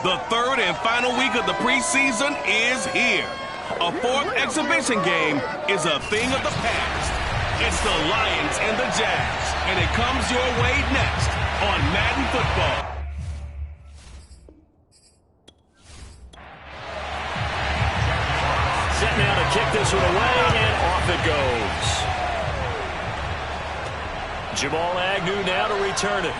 The third and final week of the preseason is here. A fourth exhibition game is a thing of the past. It's the Lions and the Jags, and it comes your way next on Madden Football. Set now to kick this one away, and off it goes. Jamal Agnew now to return it.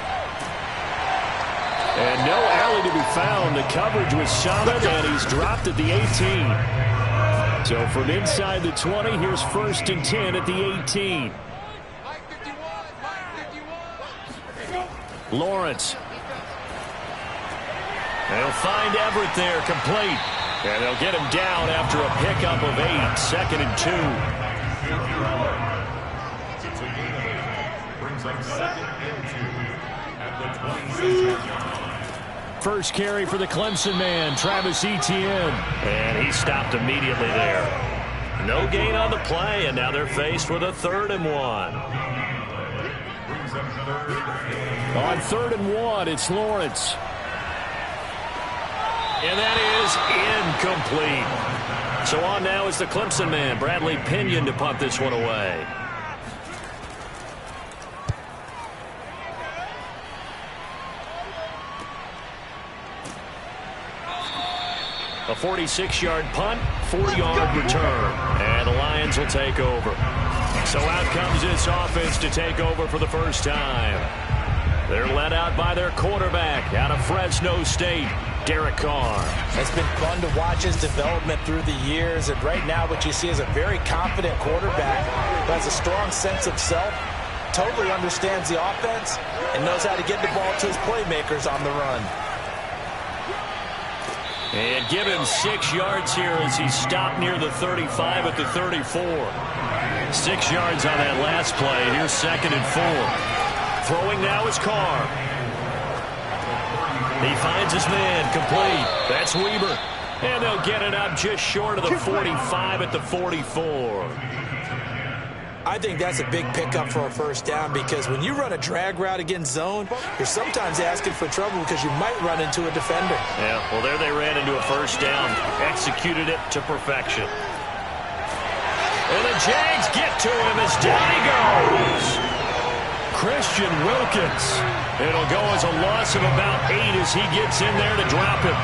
And no alley to be found. The coverage was solid, and he's dropped at the 18. So from inside the 20, here's 1st and 10 at the 18. Lawrence. They'll find Everett there, complete. And they'll get him down after a pickup of 8, 2nd and 2. First carry for the Clemson man, Travis Etienne. And he stopped immediately there. No gain on the play, and now they're faced with a 3rd and 1. On 3rd and 1, it's Lawrence. And that is incomplete. So on now is the Clemson man, Bradley Pinion, to punt this one away. A 46-yard punt, 4-yard return. And the Lions will take over. So out comes this offense to take over for the first time. They're led out by their quarterback out of Fresno State, Derek Carr. It's been fun to watch his development through the years, and right now what you see is a very confident quarterback who has a strong sense of self, totally understands the offense, and knows how to get the ball to his playmakers on the run. And give him 6 yards here as he stopped near the 35 at the 34. 6 yards on that last play. Here's 2nd and 4. Throwing now is Carr. He finds his man, complete. That's Weber. And they'll get it up just short of the 45 at the 44. I think that's a big pickup for a first down, because when you run a drag route against zone, you're sometimes asking for trouble because you might run into a defender. Yeah, well, there they ran into a first down. Executed it to perfection. And the Jags get to him as down he goes. Christian Wilkins. It'll go as a loss of about 8 as he gets in there to drop him.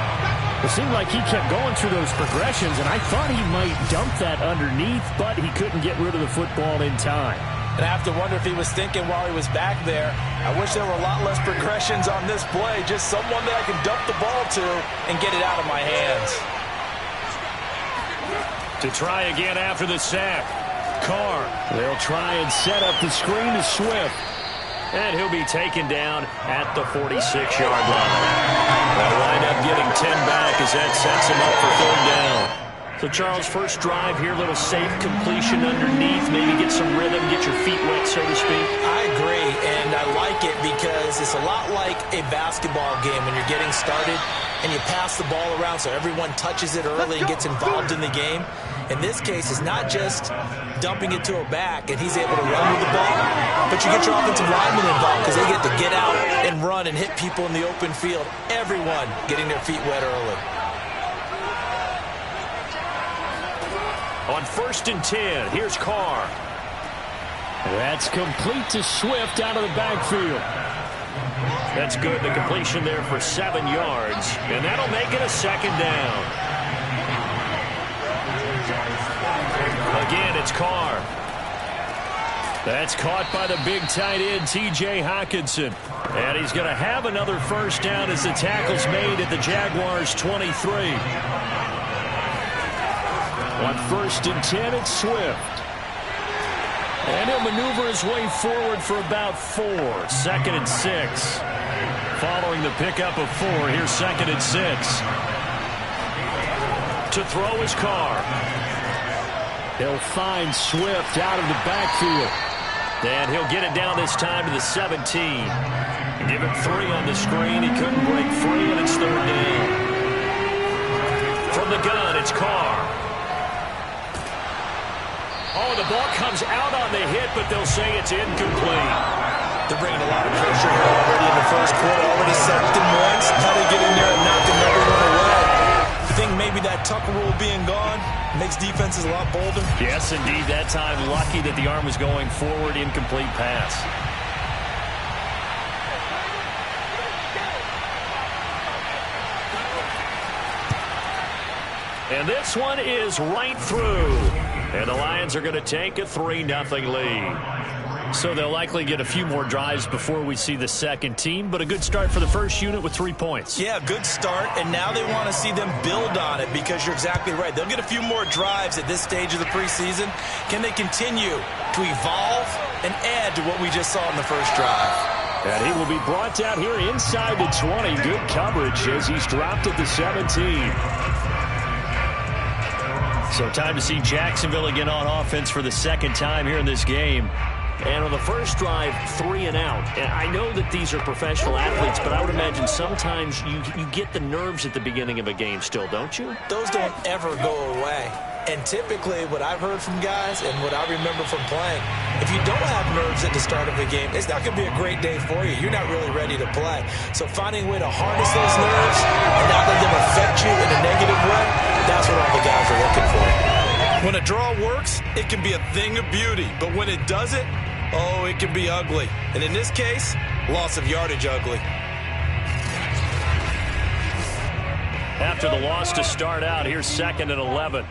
It seemed like he kept going through those progressions, and I thought he might dump that underneath, but he couldn't get rid of the football in time. And I have to wonder if he was thinking while he was back there, I wish there were a lot less progressions on this play, just someone that I can dump the ball to and get it out of my hands. To try again after the sack. Carr. They'll try and set up the screen to Swift. And he'll be taken down at the 46-yard line. They'll wind up getting 10 back as that sets him up for 3rd down. So, Charles, first drive here, little safe completion underneath. Maybe get some rhythm, get your feet wet, so to speak. I agree, and I like it because it's a lot like a basketball game when you're getting started and you pass the ball around so everyone touches it early and gets involved in the game. In this case, it's not just dumping it to a back and he's able to run with the ball, but you get your offensive linemen involved because they get to get out and run and hit people in the open field. Everyone getting their feet wet early. On 1st and 10, here's Carr. That's complete to Swift out of the backfield. That's good. The completion there for 7 yards, and that'll make it a 2nd down. Again, it's Carr. That's caught by the big tight end, T.J. Hockenson. And he's going to have another first down as the tackle's made at the Jaguars' 23. On 1st and 10, it's Swift. And he'll maneuver his way forward for about 4. 2nd and 6. Following the pickup of 4, here's 2nd and 6. To throw is Carr. He'll find Swift out of the backfield. And he'll get it down this time to the 17. Give him 3 on the screen. He couldn't break free, and it's 3rd down. From the gun, it's Carr. Oh, the ball comes out on the hit, but they'll say it's incomplete. They're bringing a lot of pressure here already in the first quarter. Already sacked him once. Now they get in there and knock him everyone maybe that tuck rule being gone makes defenses a lot bolder. Yes, indeed. That time, lucky that the arm was going forward, incomplete pass. And this one is right through. And the Lions are going to take a 3-0 lead. So they'll likely get a few more drives before we see the second team, but a good start for the first unit with 3 points. Yeah, good start, and now they want to see them build on it because you're exactly right. They'll get a few more drives at this stage of the preseason. Can they continue to evolve and add to what we just saw in the first drive? And he will be brought down here inside the 20. Good coverage as he's dropped at the 17. So time to see Jacksonville again on offense for the second time here in this game. And on the first drive, 3 and out. And I know that these are professional athletes, but I would imagine sometimes you get the nerves at the beginning of a game still, don't you? Those don't ever go away. And typically what I've heard from guys and what I remember from playing, if you don't have nerves at the start of a game, it's not going to be a great day for you. You're not really ready to play. So finding a way to harness those nerves and not let them affect you in a negative way, that's what all the guys are looking for. When a draw works, it can be a thing of beauty. But when it doesn't, oh, it can be ugly. And in this case, loss of yardage ugly. After the loss to start out, here's 2nd and 11.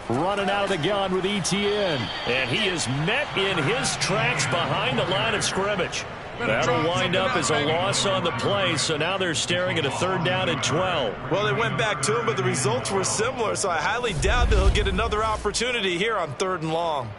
Running out of the gun with ETN. And he is met in his tracks behind the line of scrimmage. That'll wind up as a loss on the play, so now they're staring at a 3rd down and 12. Well, they went back to him, but the results were similar, so I highly doubt that he'll get another opportunity here on 3rd and long.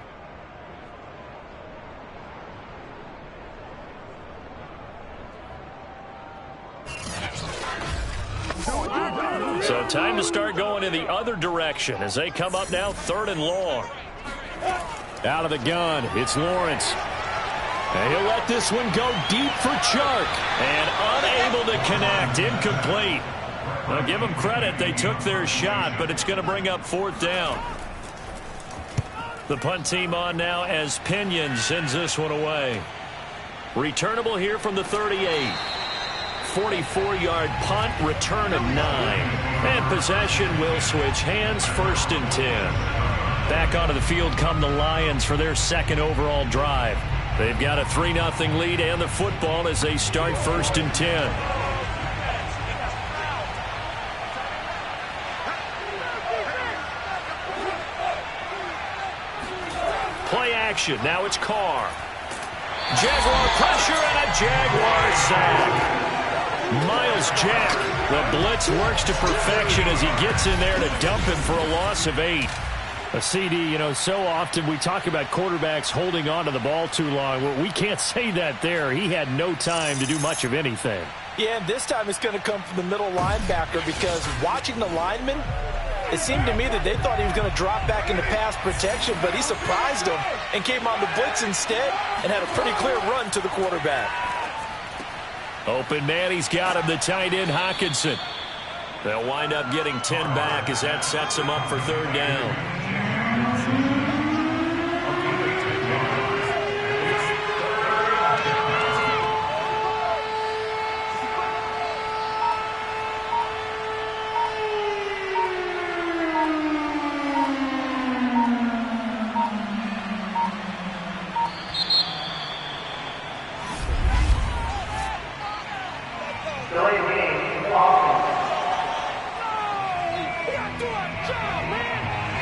So time to start going in the other direction as they come up now 3rd and long. Out of the gun, it's Lawrence. And he'll let this one go deep for Chark. And unable to connect, incomplete. Now give them credit, they took their shot, but it's going to bring up 4th down. The punt team on now as Pinion sends this one away. Returnable here from the 38. 44-yard punt, return of 9. And possession will switch hands, 1st and 10. Back onto the field come the Lions for their 2nd overall drive. They've got a 3-0 lead and the football as they start 1st and 10. Play action. Now it's Carr. Jaguar pressure and a Jaguar sack. Miles Jack, the blitz works to perfection as he gets in there to dump him for a loss of 8. A CD, you know, so often we talk about quarterbacks holding on to the ball too long. Well, we can't say that there. He had no time to do much of anything. Yeah, and this time it's going to come from the middle linebacker because watching the lineman, it seemed to me that they thought he was going to drop back into pass protection, but he surprised them and came on the blitz instead and had a pretty clear run to the quarterback. Open man, he's got him, the tight end Hockenson. They'll wind up getting 10 back as that sets them up for 3rd down.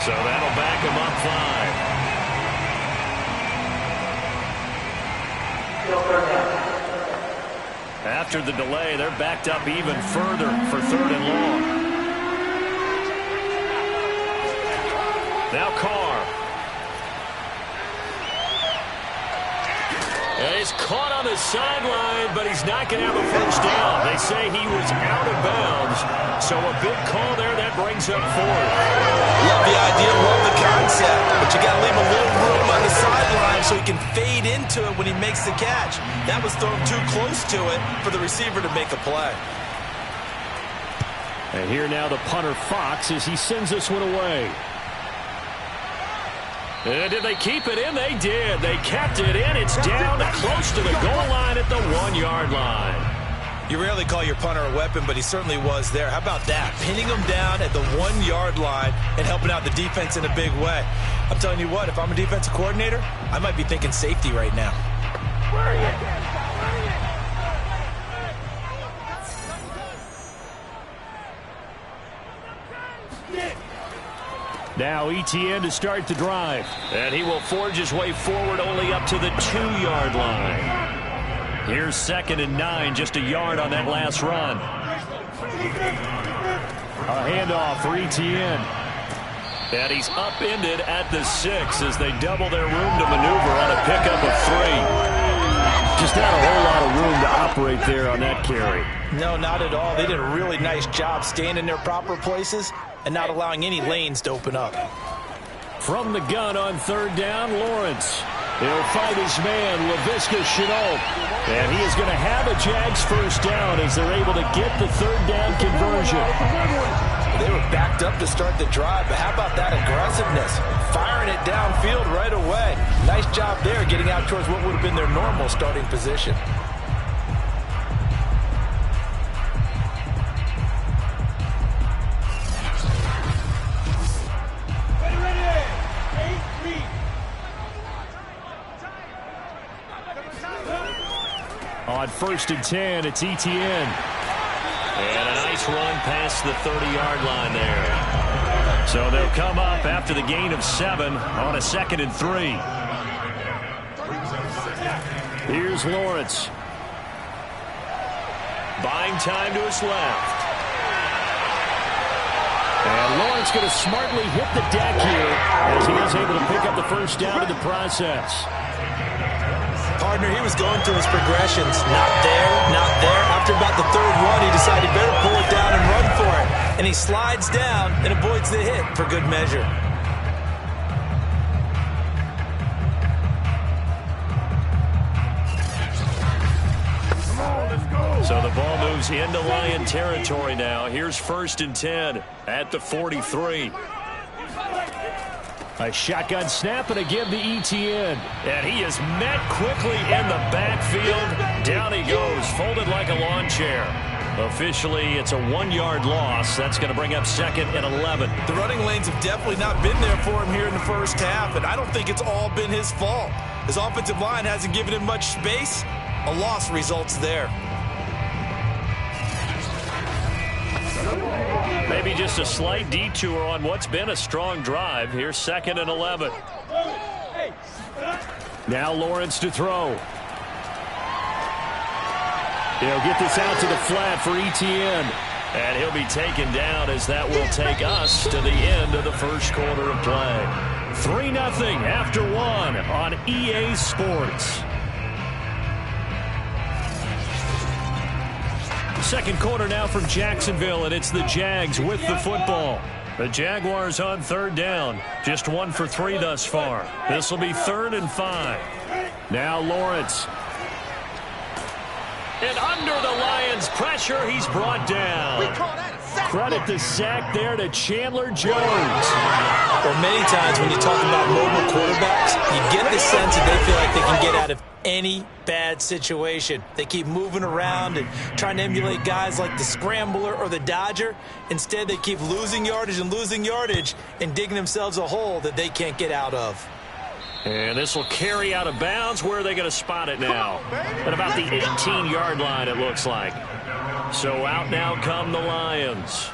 So that'll back him up 5. After the delay, they're backed up even further for 3rd and long. Now Carr. And he's caught on the sideline, but he's not going to have a 1st down. They say he was out of bounds. So a big call there that brings up 4th. Love the idea, love the concept, but you got to leave a little room on the sideline so he can fade into it when he makes the catch. That was thrown too close to it for the receiver to make a play. And here now the punter Fox as he sends this one away. And did they keep it in? They did. They kept it in. It's down close to the goal line at the 1-yard line. You rarely call your punter a weapon, but he certainly was there. How about that? Pinning him down at the 1-yard line and helping out the defense in a big way. I'm telling you what, if I'm a defensive coordinator, I might be thinking safety right now. Now ETN to start the drive. And he will forge his way forward only up to the 2-yard line. Here's 2nd and 9, just a yard on that last run. A handoff for ETN. And he's upended at the 6 as they double their room to maneuver on a pickup of 3. Just not a whole lot of room to operate there on that carry. No, not at all. They did a really nice job staying in their proper places and not allowing any lanes to open up. From the gun on 3rd down, Lawrence. He'll find his man, Laviska Shenault. And he is going to have a Jags first down as they're able to get the 3rd down conversion. They were backed up to start the drive, but how about that aggressiveness? Firing it downfield right away. Nice job there getting out towards what would have been their normal starting position. On 1st and 10, it's ETN. And a nice run past the 30-yard line there. So they'll come up after the gain of 7 on a 2nd and 3. Here's Lawrence. Buying time to his left. And Lawrence going to smartly hit the deck here as he is able to pick up the first down in the process. Partner, he was going through his progressions. Not there, not there. After about the 3rd one, he decided he better pull it down and run for it. And he slides down and avoids the hit for good measure. So the ball moves into Lion territory now. Here's 1st and 10 at the 43. A shotgun snap and again to ETN. And he is met quickly in the backfield. Down he goes, folded like a lawn chair. Officially, it's a 1-yard loss. That's going to bring up 2nd and 11. The running lanes have definitely not been there for him here in the first half, and I don't think it's all been his fault. His offensive line hasn't given him much space. A loss results there. Maybe just a slight detour on what's been a strong drive. Here's 2nd and 11. Now Lawrence to throw. He'll get this out to the flat for ETN. And he'll be taken down as that will take us to the end of the first quarter of play. 3-0 after 1 on EA Sports. Second quarter now from Jacksonville, and it's the Jags with the football. The Jaguars on 3rd down. Just 1 for 3 thus far. This will be 3rd and 5. Now Lawrence. And under the Lions' pressure, he's brought down. Credit the sack there to Chandler Jones. Well, many times when you talk about mobile quarterbacks, you get the sense that they feel like they can get out of any bad situation. They keep moving around and trying to emulate guys like the Scrambler or the Dodger. Instead, they keep losing yardage and digging themselves a hole that they can't get out of. And this will carry out of bounds. Where are they going to spot it now? At about the 18-yard line, it looks like. So out now come the Lions.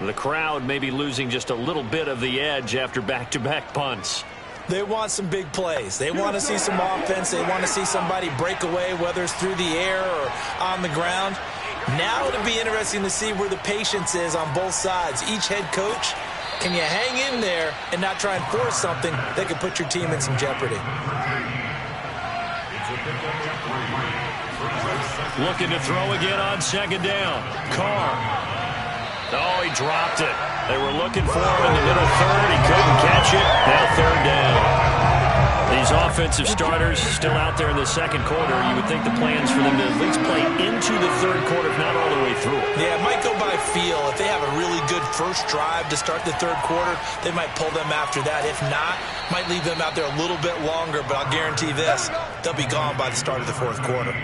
The crowd may be losing just a little bit of the edge after back-to-back punts. They want some big plays. They want to see some offense. They want to see somebody break away, whether it's through the air or on the ground. Now it'll be interesting to see where the patience is on both sides. Each head coach, can you hang in there and not try and force something that could put your team in some jeopardy? Looking to throw again on 2nd down. Carr. Oh, he dropped it. They were looking for him in the middle 3rd. He couldn't catch it. Now 3rd down. These offensive starters still out there in the second quarter. You would think the plans for them to at least play into the 3rd quarter, if not all the way through. Yeah, it might go by feel. If they have a really good first drive to start the 3rd quarter, they might pull them after that. If not, might leave them out there a little bit longer, but I'll guarantee this, they'll be gone by the start of the 4th quarter.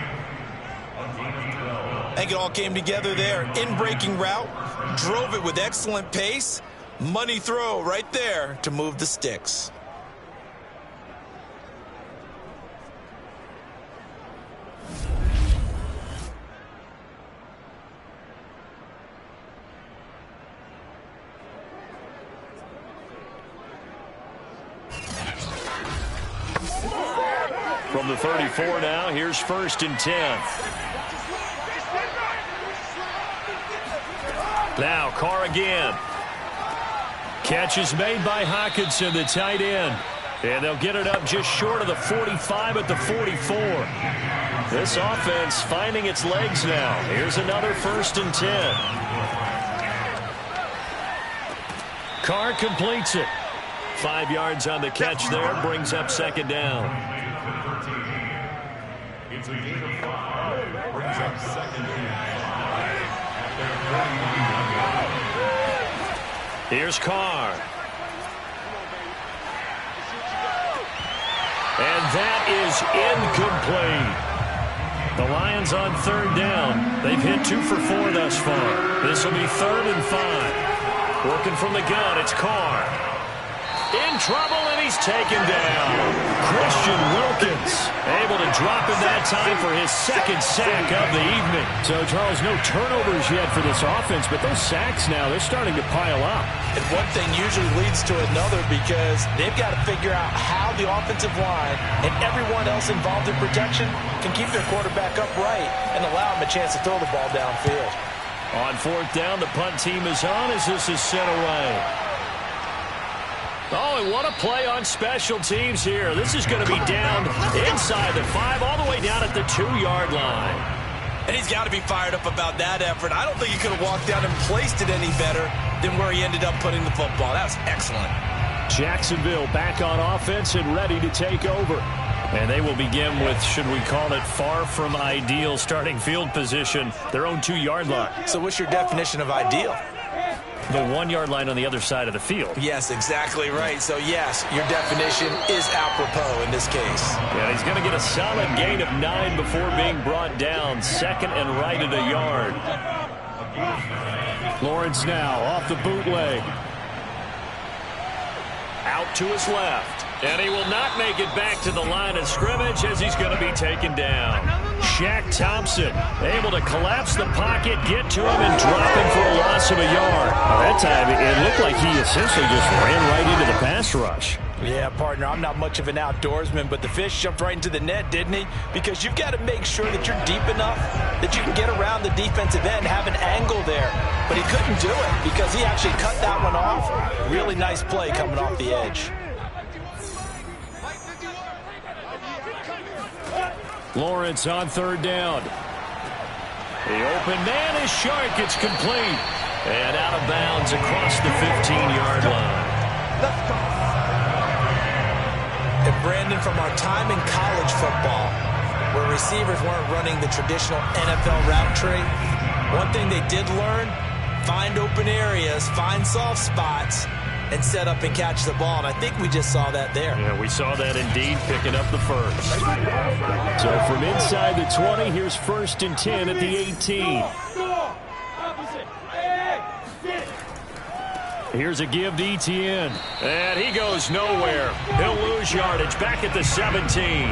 I think it all came together there. In-breaking route, drove it with excellent pace. Money throw right there to move the sticks. From the 34 now, here's 1st and 10. Now Carr again. Catch is made by Hockenson, the tight end. And they'll get it up just short of the 45 at the 44. This offense finding its legs now. Here's another 1st and 10. Carr completes it. 5 yards on the catch there, brings up 2nd down. It's a gain of 5. Brings up 2nd down. Here's Carr. And that is incomplete. The Lions on 3rd down. They've hit 2 for 4 thus far. This will be 3rd and 5. Working from the gun, it's Carr. In trouble, and he's taken down. Christian Wilkins able to drop him that time for his 2nd sack of the evening. So, Charles, no turnovers yet for this offense, but those sacks now, they're starting to pile up. And one thing usually leads to another because they've got to figure out how the offensive line and everyone else involved in protection can keep their quarterback upright and allow him a chance to throw the ball downfield. On 4th down, the punt team is on as this is sent away. Oh, and what a play on special teams here. This is going to be down inside the 5, all the way down at the 2-yard line. And he's got to be fired up about that effort. I don't think he could have walked down and placed it any better than where he ended up putting the football. That was excellent. Jacksonville back on offense and ready to take over. And they will begin with, should we call it, far from ideal starting field position, their own 2-yard line. So what's your definition of ideal? The 1-yard line on the other side of the field. Yes, exactly right. So, yes, your definition is apropos in this case. Yeah, he's going to get a solid gain of 9 before being brought down. 2nd and right at a yard. Lawrence now off the bootleg. Out to his left. And he will not make it back to the line of scrimmage as he's going to be taken down. Shaq Thompson able to collapse the pocket, get to him, and drop him for a loss of a yard. That time, it looked like he essentially just ran right into the pass rush. Yeah, partner, I'm not much of an outdoorsman, but the fish jumped right into the net, didn't he? Because you've got to make sure that you're deep enough that you can get around the defensive end, have an angle there. But he couldn't do it because he actually cut that one off. Really nice play coming off the edge. Lawrence on 3rd down. The open man is Shark. It's complete. And out of bounds across the 15-yard line. And Brandon, from our time in college football, where receivers weren't running the traditional NFL route tree, one thing they did learn, find open areas, find soft spots, and set up and catch the ball. And I think we just saw that there. Yeah, we saw that indeed, picking up the first. So from inside the 20, here's 1st and 10 at the 18. Here's a give to Etienne. And he goes nowhere. He'll lose yardage back at the 17.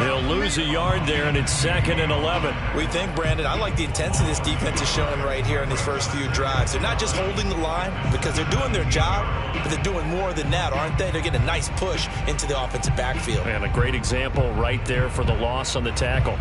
He'll lose a yard there, and it's 2nd and 11. We think, Brandon, I like the intensity this defense is showing right here in these first few drives. They're not just holding the line because they're doing their job, but they're doing more than that, aren't they? They're getting a nice push into the offensive backfield. And a great example right there for the loss on the tackle.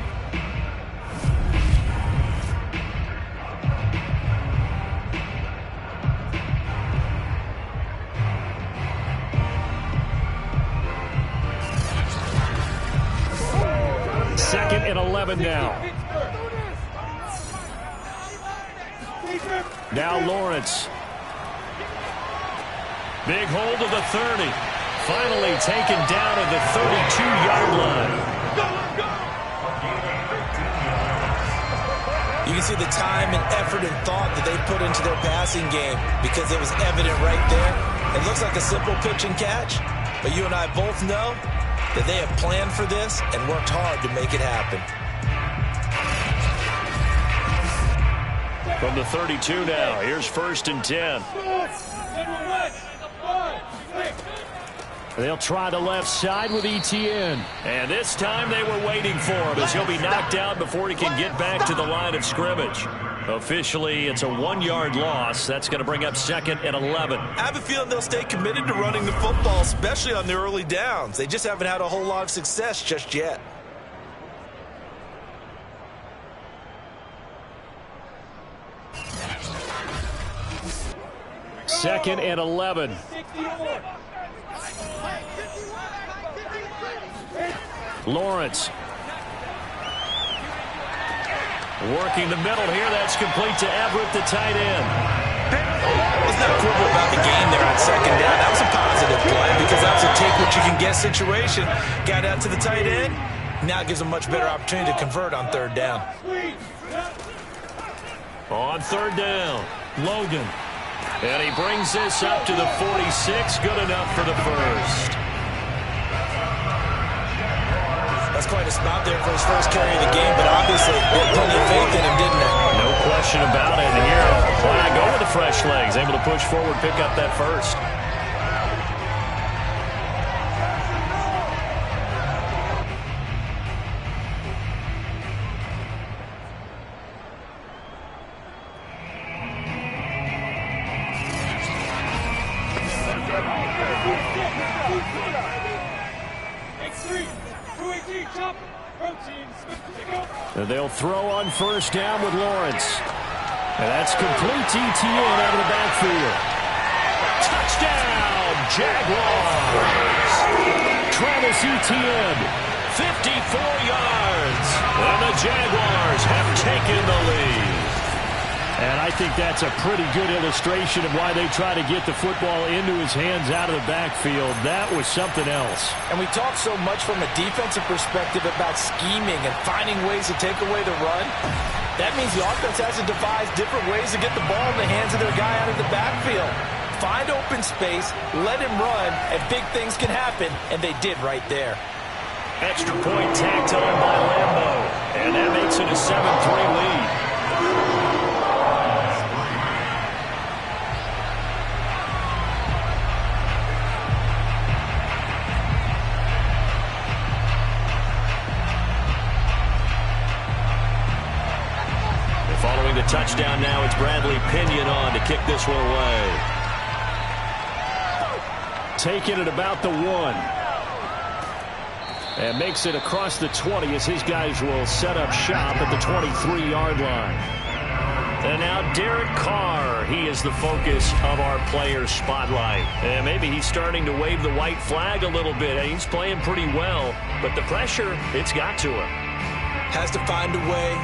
Second and 11 now. Now Lawrence. Big hold of the 30. Finally taken down at the 32-yard line. You can see the time and effort and thought that they put into their passing game because it was evident right there. It looks like a simple pitch and catch, but you and I both know that they have planned for this and worked hard to make it happen. From the 32 now, here's 1st and 10. They'll try the left side with ETN. And this time they were waiting for him as he'll be knocked down before he can get back to the line of scrimmage. Officially, it's a 1-yard loss. That's going to bring up 2nd and 11. I have a feeling they'll stay committed to running the football, especially on the early downs. They just haven't had a whole lot of success just yet. Second and 11. Lawrence. Working the middle here. That's complete to Everett, the tight end. Let's not quibble about the game there on 2nd down. That was a positive play because that was a take-what-you-can-get situation. Got out to the tight end. Now it gives them a much better opportunity to convert on 3rd down. On 3rd down, Logan. And he brings this up to the 46. Good enough for the first. That's quite a spot there for his first carry of the game, but obviously they had plenty of faith in him, didn't they? No question about it. And here, flag over the fresh legs. Able to push forward, pick up that first. They'll throw on 1st down with Lawrence. And that's complete to ETN out of the backfield. Touchdown, Jaguars! Travis Etienne, 54 yards. And the Jaguars have taken the lead. And I think that's a pretty good illustration of why they try to get the football into his hands out of the backfield. That was something else. And we talk so much from a defensive perspective about scheming and finding ways to take away the run. That means the offense has to devise different ways to get the ball in the hands of their guy out of the backfield. Find open space, let him run, and big things can happen, and they did right there. Extra point tacked on by Lambo. And that makes it a 7-3 lead. Following the touchdown now, it's Bradley Pinion on to kick this one away. Taking it about the 1. And makes it across the 20 as his guys will set up shop at the 23-yard line. And now Derek Carr, he is the focus of our player spotlight. And maybe he's starting to wave the white flag a little bit. He's playing pretty well, but the pressure, it's got to him. Has to find a way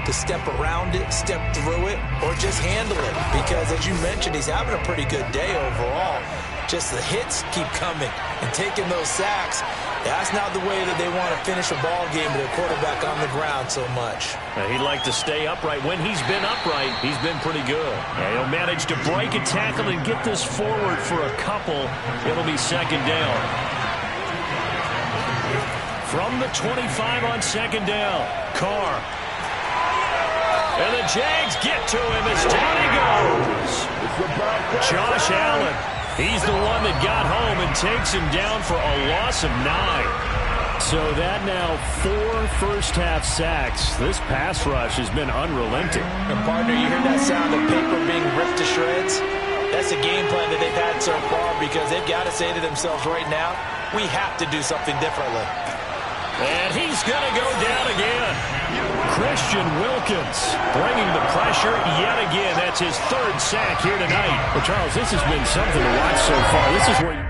to step around it, step through it, or just handle it. Because, as you mentioned, he's having a pretty good day overall. Just the hits keep coming and taking those sacks. That's not the way that they want to finish a ball game with a quarterback on the ground so much. He'd like to stay upright. When he's been upright, he's been pretty good. He'll manage to break a tackle and get this forward for a couple. It'll be 2nd down. From the 25 on 2nd down, Carr. And the Jags get to him as down he goes. Josh Allen, he's the one that got home and takes him down for a loss of 9. So that now 4 first-half sacks. This pass rush has been unrelenting. And, partner, you hear that sound of paper being ripped to shreds? That's a game plan that they've had so far because they've got to say to themselves right now, we have to do something differently. And he's going to go down again. Christian Wilkins bringing the pressure yet again. That's his 3rd sack here tonight. Well, Charles, this has been something to watch so far. This is where you...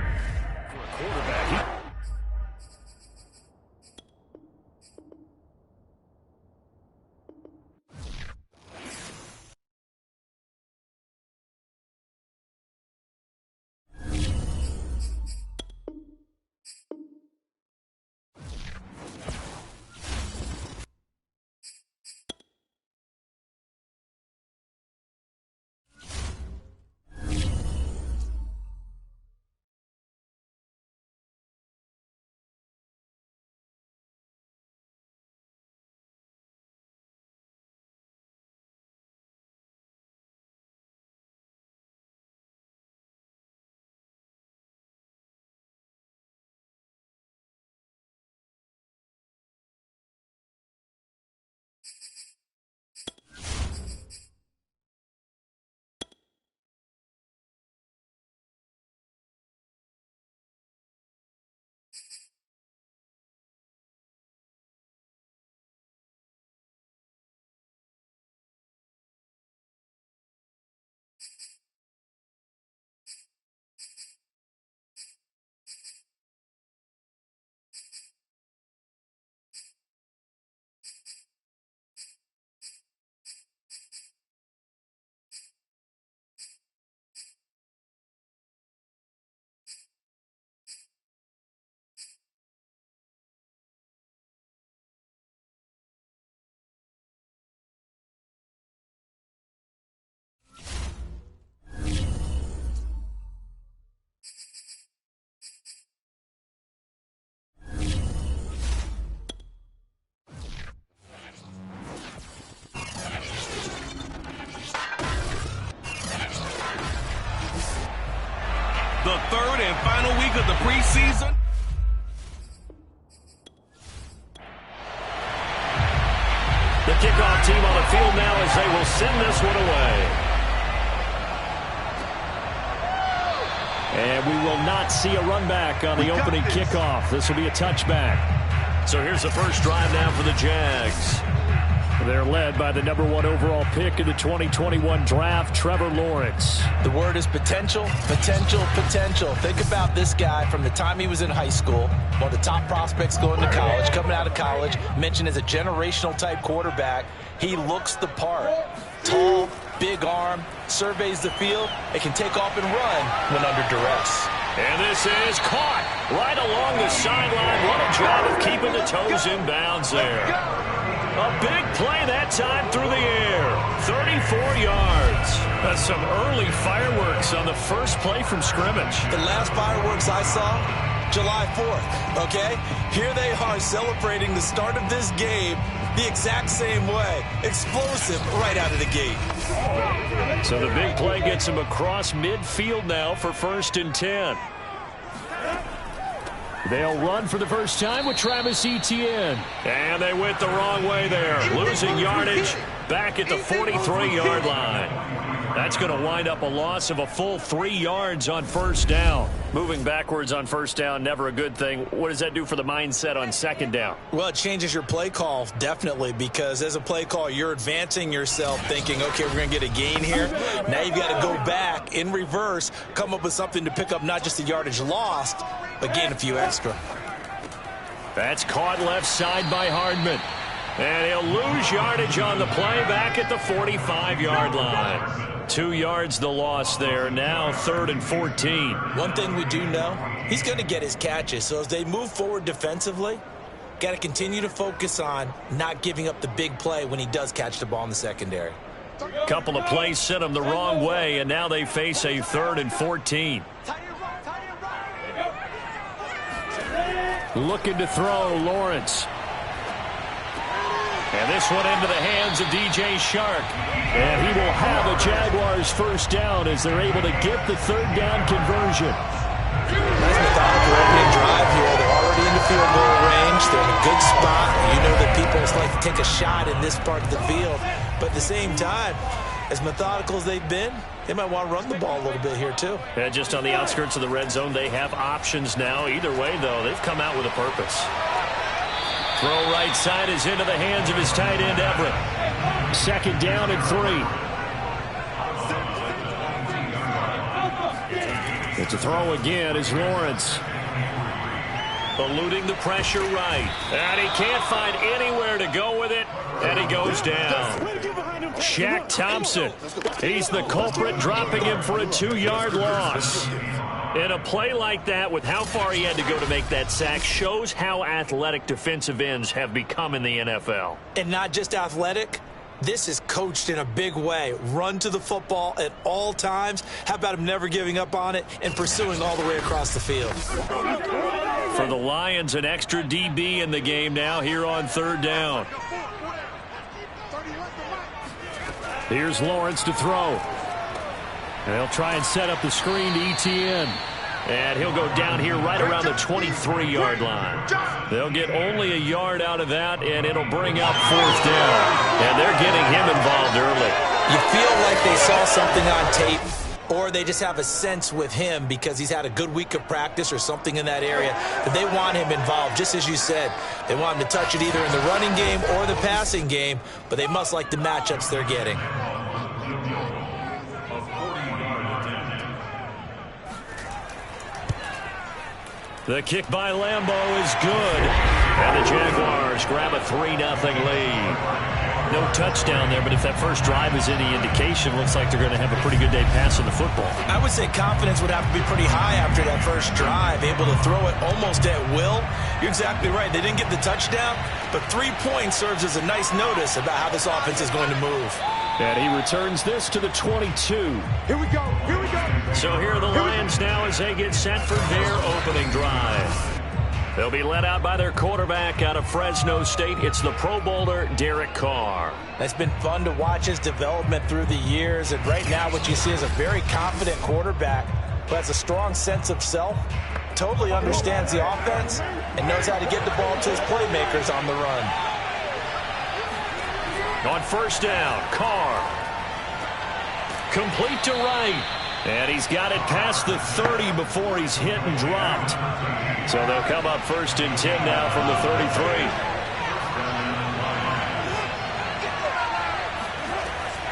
third and final week of the preseason. The kickoff team on the field now as they will send this one away. And we will not see a run back on the opening kickoff. This will be a touchback. So here's the first drive now for the Jags. They're led by the #1 overall pick in the 2021 draft, Trevor Lawrence. The word is potential, potential, potential. Think about this guy from the time he was in high school, one of the top prospects going to college, coming out of college, mentioned as a generational type quarterback. He looks the part. Tall, big arm, surveys the field, and can take off and run when under duress. And this is caught right along the sideline. What a job of keeping the toes in bounds there. A big play that time through the air. 34 yards. That's some early fireworks on the first play from scrimmage. The last fireworks I saw, July 4th, okay? Here they are celebrating the start of this game the exact same way. Explosive right out of the gate. So the big play gets him across midfield now for 1st and 10. They'll run for the first time with Travis Etienne. And they went the wrong way there. Losing yardage back at the 43-yard line. That's going to wind up a loss of a full 3 yards on 1st down. Moving backwards on 1st down, never a good thing. What does that do for the mindset on 2nd down? Well, it changes your play call, definitely, because as a play call, you're advancing yourself thinking, okay, we're going to get a gain here. Now you've got to go back in reverse, come up with something to pick up not just the yardage lost, but gain a few extra. That's caught left side by Hardman. And he'll lose yardage on the play back at the 45-yard line. 2 yards the loss there. Now 3rd and 14. One thing we do know, he's going to get his catches. So as they move forward defensively, got to continue to focus on not giving up the big play when he does catch the ball in the secondary. Couple of plays sent him the wrong way, and now they face a 3rd and 14. Looking to throw, Lawrence. And this one into the hands of DJ Shark. And he will have a Jaguars 1st down as they're able to get the 3rd down conversion. Nice methodical opening drive here. They're already in the field goal range. They're in a good spot. You know that people like to take a shot in this part of the field. But at the same time, as methodical as they've been, they might want to run the ball a little bit here too. And just on the outskirts of the red zone, they have options now. Either way, though, they've come out with a purpose. Throw right side is into the hands of his tight end, Everett. 2nd down and 3. It's a throw again as Lawrence. Eluding the pressure right. And he can't find anywhere to go with it. And he goes down. Shaq Thompson. He's the culprit, dropping him for a 2-yard loss. And a play like that, with how far he had to go to make that sack, shows how athletic defensive ends have become in the NFL. And not just athletic. This is coached in a big way. Run to the football at all times. How about him never giving up on it and pursuing all the way across the field? For the Lions, an extra DB in the game now here on 3rd down. Here's Lawrence to throw. They'll try and set up the screen to Etienne. And he'll go down here right around the 23-yard line. They'll get only a yard out of that, and it'll bring up 4th down. And they're getting him involved early. You feel like they saw something on tape, or they just have a sense with him because he's had a good week of practice or something in that area that they want him involved. Just as you said, they want him to touch it either in the running game or the passing game, but they must like the matchups they're getting. The kick by Lambeau is good. And the Jaguars grab a 3-0 lead. No touchdown there, but if that first drive is any indication, looks like they're going to have a pretty good day passing the football. I would say confidence would have to be pretty high after that first drive, able to throw it almost at will. You're exactly right. They didn't get the touchdown, but 3 points serves as a nice notice about how this offense is going to move. And he returns this to the 22. Here we go. Here we go. So here are the Lions now as they get set for their opening drive. They'll be led out by their quarterback out of Fresno State. It's the Pro Bowler, Derek Carr. It's been fun to watch his development through the years, and right now what you see is a very confident quarterback who has a strong sense of self, totally understands the offense, and knows how to get the ball to his playmakers on the run. On first down, Carr. Complete to right. And he's got it past the 30 before he's hit and dropped. So they'll come up first and 10 now from the 33.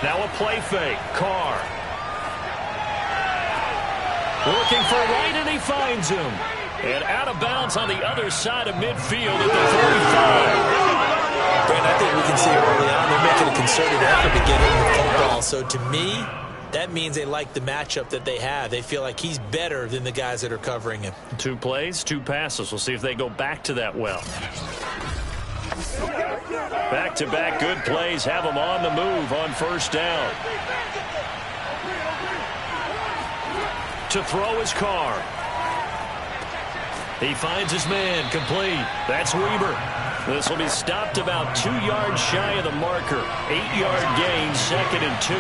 Now a play fake. Carr. Looking for right, and he finds him. And out of bounds on the other side of midfield at the 35. Brent, I think we can see early on they're making a concerted effort to get him the football. So to me, that means they like the matchup that they have. They feel like he's better than the guys that are covering him. 2 plays, 2 passes. We'll see if they go back to that well. Back-to-back good plays have him on the move on first down. To throw his Carr. He finds his man, complete. That's Weber. This will be stopped about 2 yards shy of the marker. 8-yard gain, 2nd and 2.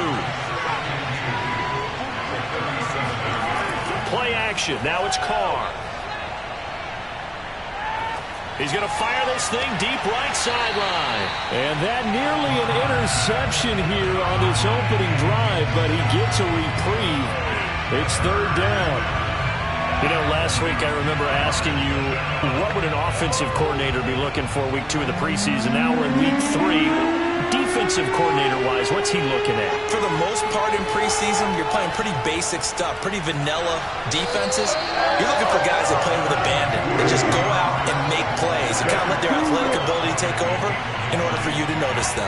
Play action. Now it's Carr. He's going to fire this thing deep right sideline. And that nearly an interception here on this opening drive, but he gets a reprieve. It's third down. You know, last week I remember asking you, what would an offensive coordinator be looking for week 2 of the preseason? Now we're in week 3. Defensive coordinator-wise, what's he looking at? For the most part in preseason, you're playing pretty basic stuff, pretty vanilla defenses. You're looking for guys that play with abandon, that just go out and make plays and kind of let their athletic ability take over in order for you to notice them.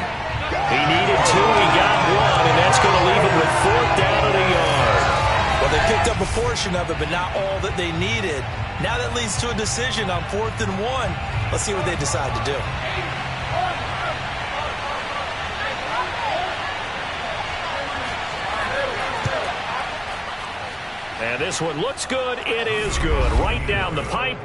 He needed 2, he got 1, and that's going to leave him with 4th down and a yard. Well, they picked up a portion of it, but not all that they needed. Now that leads to a decision on 4th and 1. Let's see what they decide to do. And this one looks good. It is good. Right down the pipe.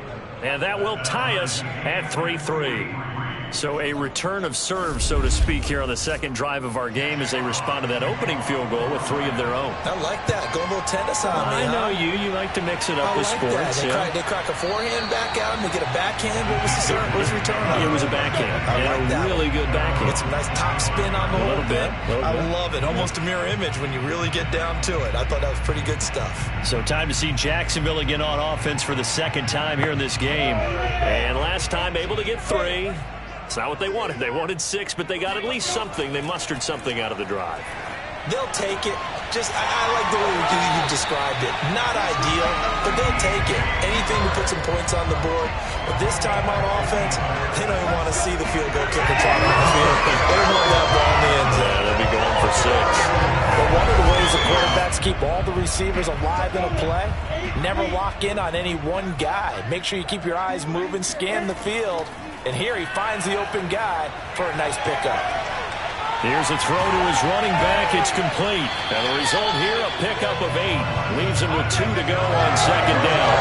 And that will tie us at 3-3. So a return of serve, so to speak, here on the second drive of our game as they respond to that opening field goal with 3 of their own. I like that. Going a little tennis on me. I know you. You like to mix it up with sports. They crack a forehand back out and they get a backhand. What was the serve? What was the return on? It was a backhand. I like that. Really good backhand. Get some nice top spin on the whole bit. I love it. Almost a mirror image when you really get down to it. I thought that was pretty good stuff. So time to see Jacksonville again on offense for the second time here in this game. And last time able to get 3. It's not what they wanted. They wanted 6, but they got at least something. They mustered something out of the drive. They'll take it. I like the way you described it. Not ideal, but they'll take it. Anything to put some points on the board. But this time on offense, they don't even want to see the field goal kicker trying on the field. They don't want that ball in the end zone. They'll be going for 6. But one of the ways the quarterbacks keep all the receivers alive in a play, never lock in on any one guy. Make sure you keep your eyes moving, scan the field. And here he finds the open guy for a nice pickup. Here's a throw to his running back. It's complete. And the result here, a pickup of 8. Leaves him with 2 to go on second down.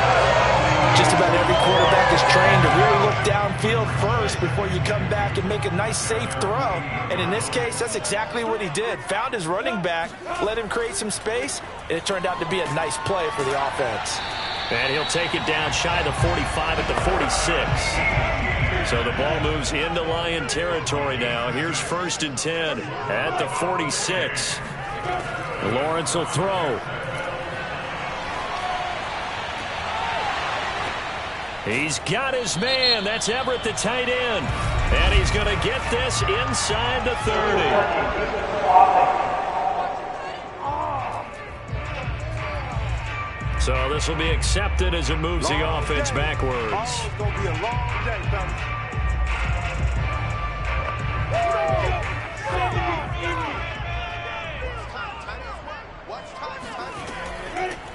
Just about every quarterback is trained to really look downfield first before you come back and make a nice, safe throw. And in this case, that's exactly what he did. Found his running back, let him create some space, and it turned out to be a nice play for the offense. And he'll take it down shy of the 45 at the 46. So the ball moves into Lion territory now. Here's 1st and 10 at the 46. Lawrence will throw. He's got his man. That's Everett, the tight end. And he's going to get this inside the 30. So this will be accepted as it moves the offense backwards. It's going to be a long day, fellas.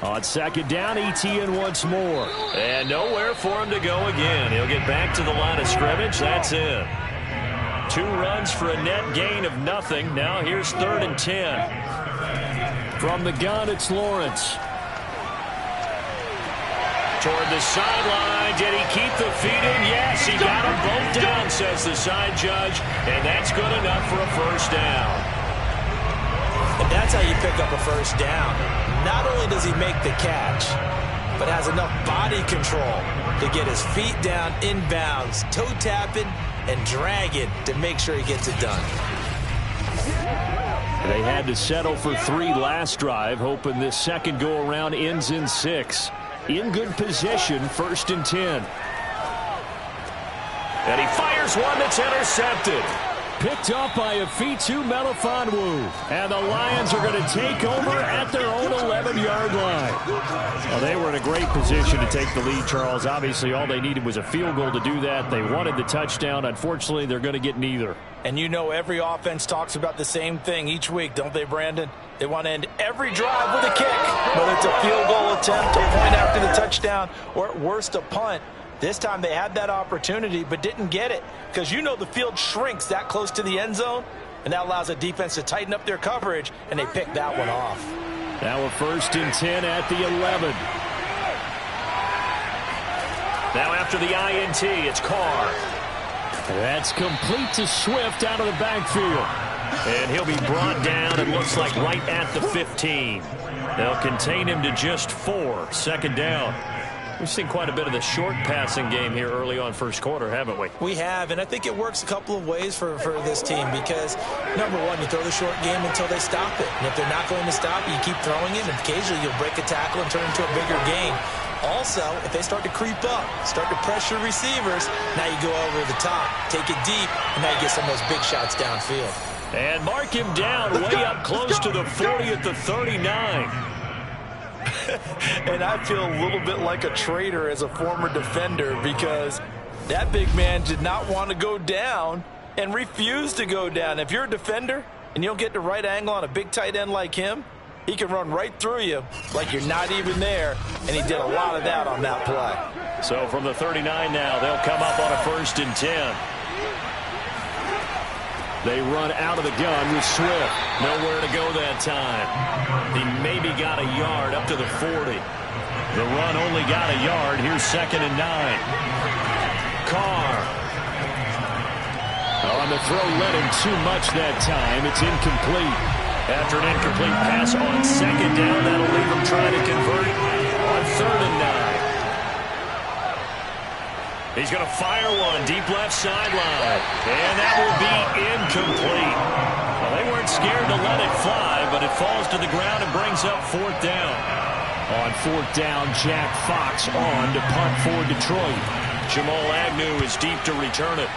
On second down, ETN once more. And nowhere for him to go again. He'll get back to the line of scrimmage. That's it. 2 runs for a net gain of nothing. Now here's 3rd and 10. From the gun, it's Lawrence. Toward the sideline. Did he keep the feet in? Yes, he got them both down, says the side judge. And that's good enough for a 1st down. And that's That's how you pick up a first down. Not only does he make the catch, but has enough body control to get his feet down inbounds, toe tapping and dragging to make sure he gets it done. They had to settle for 3 last drive, hoping this second go-around ends in 6. In good position, 1st and 10. And he fires one that's intercepted. Picked up by Afitu Melifonwu. And the Lions are going to take over at their own 11-yard line. Well, they were in a great position to take the lead, Charles. Obviously, all they needed was a field goal to do that. They wanted the touchdown. Unfortunately, they're going to get neither. And you know every offense talks about the same thing each week, don't they, Brandon? They want to end every drive with a kick. Whether it's a field goal attempt, a point after the touchdown, or at worst a punt. This time they had that opportunity but didn't get it because you know the field shrinks that close to the end zone, and that allows a defense to tighten up their coverage, and they picked that one off. Now a 1st and 10 at the 11. Now after the INT, it's Carr. That's complete to Swift out of the backfield. And he'll be brought down, it looks like, right at the 15. They'll contain him to just 4. 2nd down. We've seen quite a bit of the short passing game here early on first quarter, haven't we? We have, and I think it works a couple of ways for this team because, number one, you throw the short game until they stop it. And if they're not going to stop it, you keep throwing it, and occasionally you'll break a tackle and turn it into a bigger game. Also, if they start to creep up, start to pressure receivers, now you go over the top, take it deep, and now you get some of those big shots downfield. And mark him down way up close to the 40 at the 39. And I feel a little bit like a traitor as a former defender because that big man did not want to go down and refused to go down. If you're a defender and you don't get the right angle on a big tight end like him, he can run right through you like you're not even there, and he did a lot of that on that play. So from the 39 now, they'll come up on a 1st and 10. They run out of the gun with Swift. Nowhere to go that time. He maybe got a yard up to the 40. The run only got a yard. Here's 2nd and 9. Carr. On the throw, led him too much that time. It's incomplete. After an incomplete pass on 2nd down, that'll leave him trying to convert on 3rd and 9. He's going to fire one deep left sideline. And that will be incomplete. Well, they weren't scared to let it fly, but it falls to the ground and brings up 4th down. On 4th down, Jack Fox on to punt for Detroit. Jamal Agnew is deep to return it.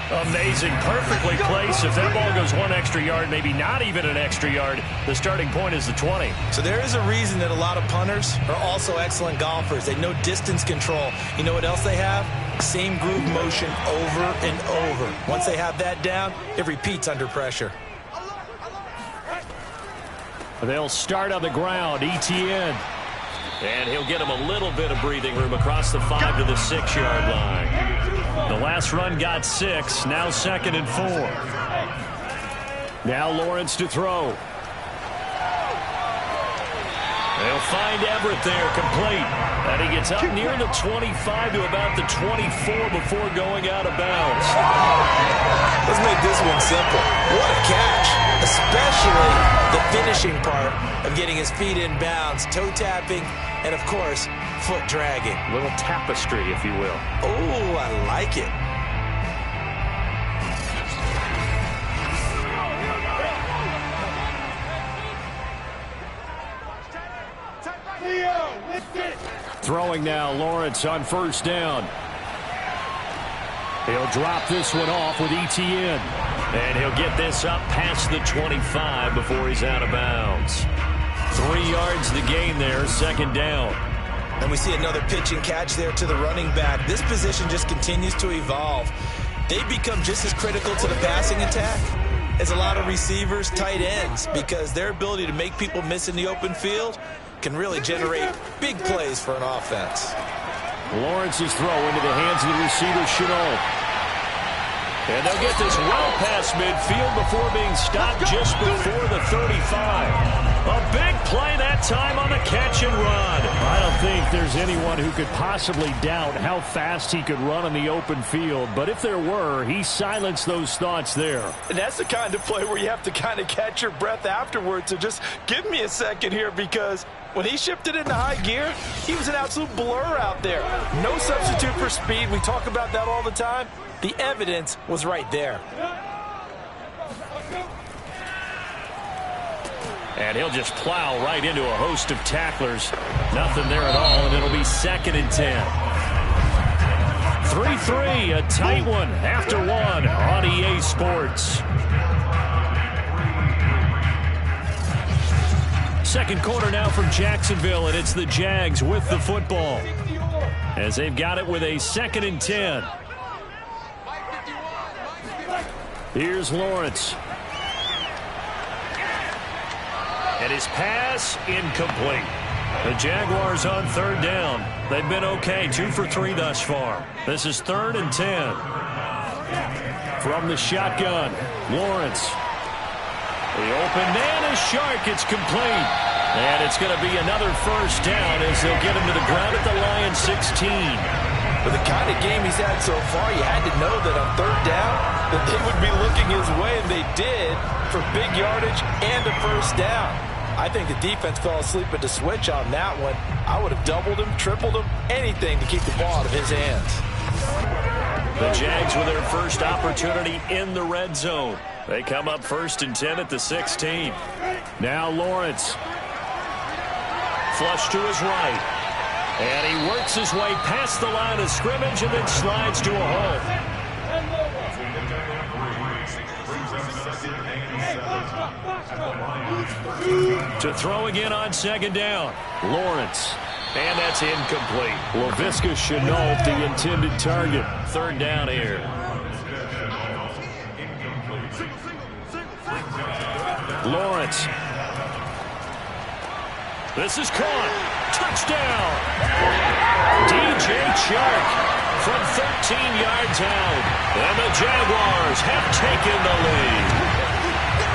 Amazing, perfectly placed. If that ball goes 1 extra yard, maybe not even an extra yard, the starting point is the 20. So there is a reason that a lot of punters are also excellent golfers. They know distance control. You know what else they have? Same groove motion over and over. Once they have that down, it repeats under pressure. They'll start on the ground, ETN. And he'll get him a little bit of breathing room across the 5 to the 6-yard line. The last run got 6. Now 2nd and 4. Now Lawrence to throw. They'll find Everett there, complete. And he gets up near the 25 to about the 24 before going out of bounds. Let's make this one simple. What a catch, especially the finishing part of getting his feet in bounds, toe tapping, and of course, foot dragging. A little tapestry, if you will. Oh, I like it. Throwing now, Lawrence on 1st down. He'll drop this one off with ETN. And he'll get this up past the 25 before he's out of bounds. 3 yards to gain there, 2nd down. And we see another pitch and catch there to the running back. This position just continues to evolve. They become just as critical to the passing attack as a lot of receivers, tight ends, because their ability to make people miss in the open field can really generate big plays for an offense. Lawrence's throw into the hands of the receiver, Chenault. And they'll get this well past midfield before being stopped just before the 35. A big play that time on the catch and run. I don't think there's anyone who could possibly doubt how fast he could run on the open field. But if there were, he silenced those thoughts there. And that's the kind of play where you have to kind of catch your breath afterwards. So just give me a second here, because when he shifted into high gear, he was an absolute blur out there. No substitute for speed. We talk about that all the time. The evidence was right there. And he'll just plow right into a host of tacklers. Nothing there at all, and it'll be 2nd and 10. 3-3, a tight one after one on EA Sports. Second quarter now from Jacksonville, and it's the Jags with the football, as they've got it with a 2nd and 10. Here's Lawrence. And his pass incomplete. The Jaguars on 3rd down. They've been okay, 2 for 3 thus far. This is 3rd and 10. From the shotgun, Lawrence. The open man is Shark. It's complete. And it's going to be another 1st down as they'll get him to the ground at the Lions 16. With the kind of game he's had so far, you had to know that on 3rd down that they would be looking his way, and they did, for big yardage and a 1st down. I think the defense fell asleep at the switch on that one. I would have doubled him, tripled him, anything to keep the ball out of his hands. The Jags with their first opportunity in the red zone. They come up 1st and 10 at the 16. Now Lawrence. Flush to his right. And he works his way past the line of scrimmage and then slides to a hole. To throw again on 2nd down. Lawrence. And that's incomplete. Laviska Shenault, the intended target. 3rd down here. Lawrence. This is caught. Touchdown. DJ Chark from 13 yards out. And the Jaguars have taken the lead.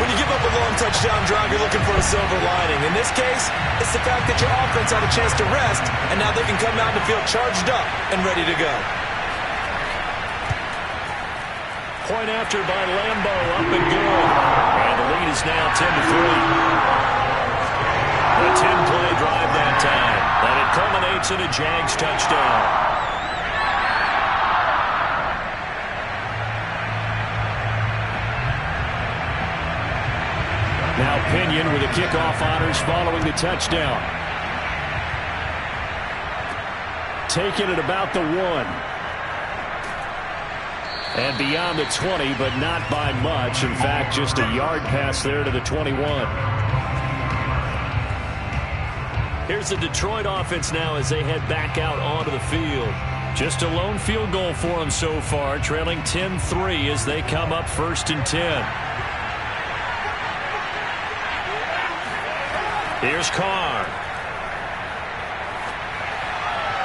When you give up a long touchdown drive, you're looking for a silver lining. In this case, it's the fact that your offense had a chance to rest, and now they can come out and feel charged up and ready to go. Point after by Lambo, up and good. And the lead is now 10-3. A 10-play drive that time. And it culminates in a Jags touchdown. Now Pinion with the kickoff honors following the touchdown. Taking it about the 1. And beyond the 20, but not by much. In fact, just a yard pass there to the 21. Here's the Detroit offense now as they head back out onto the field. Just a lone field goal for them so far, trailing 10-3 as they come up 1st and 10. Here's Carr.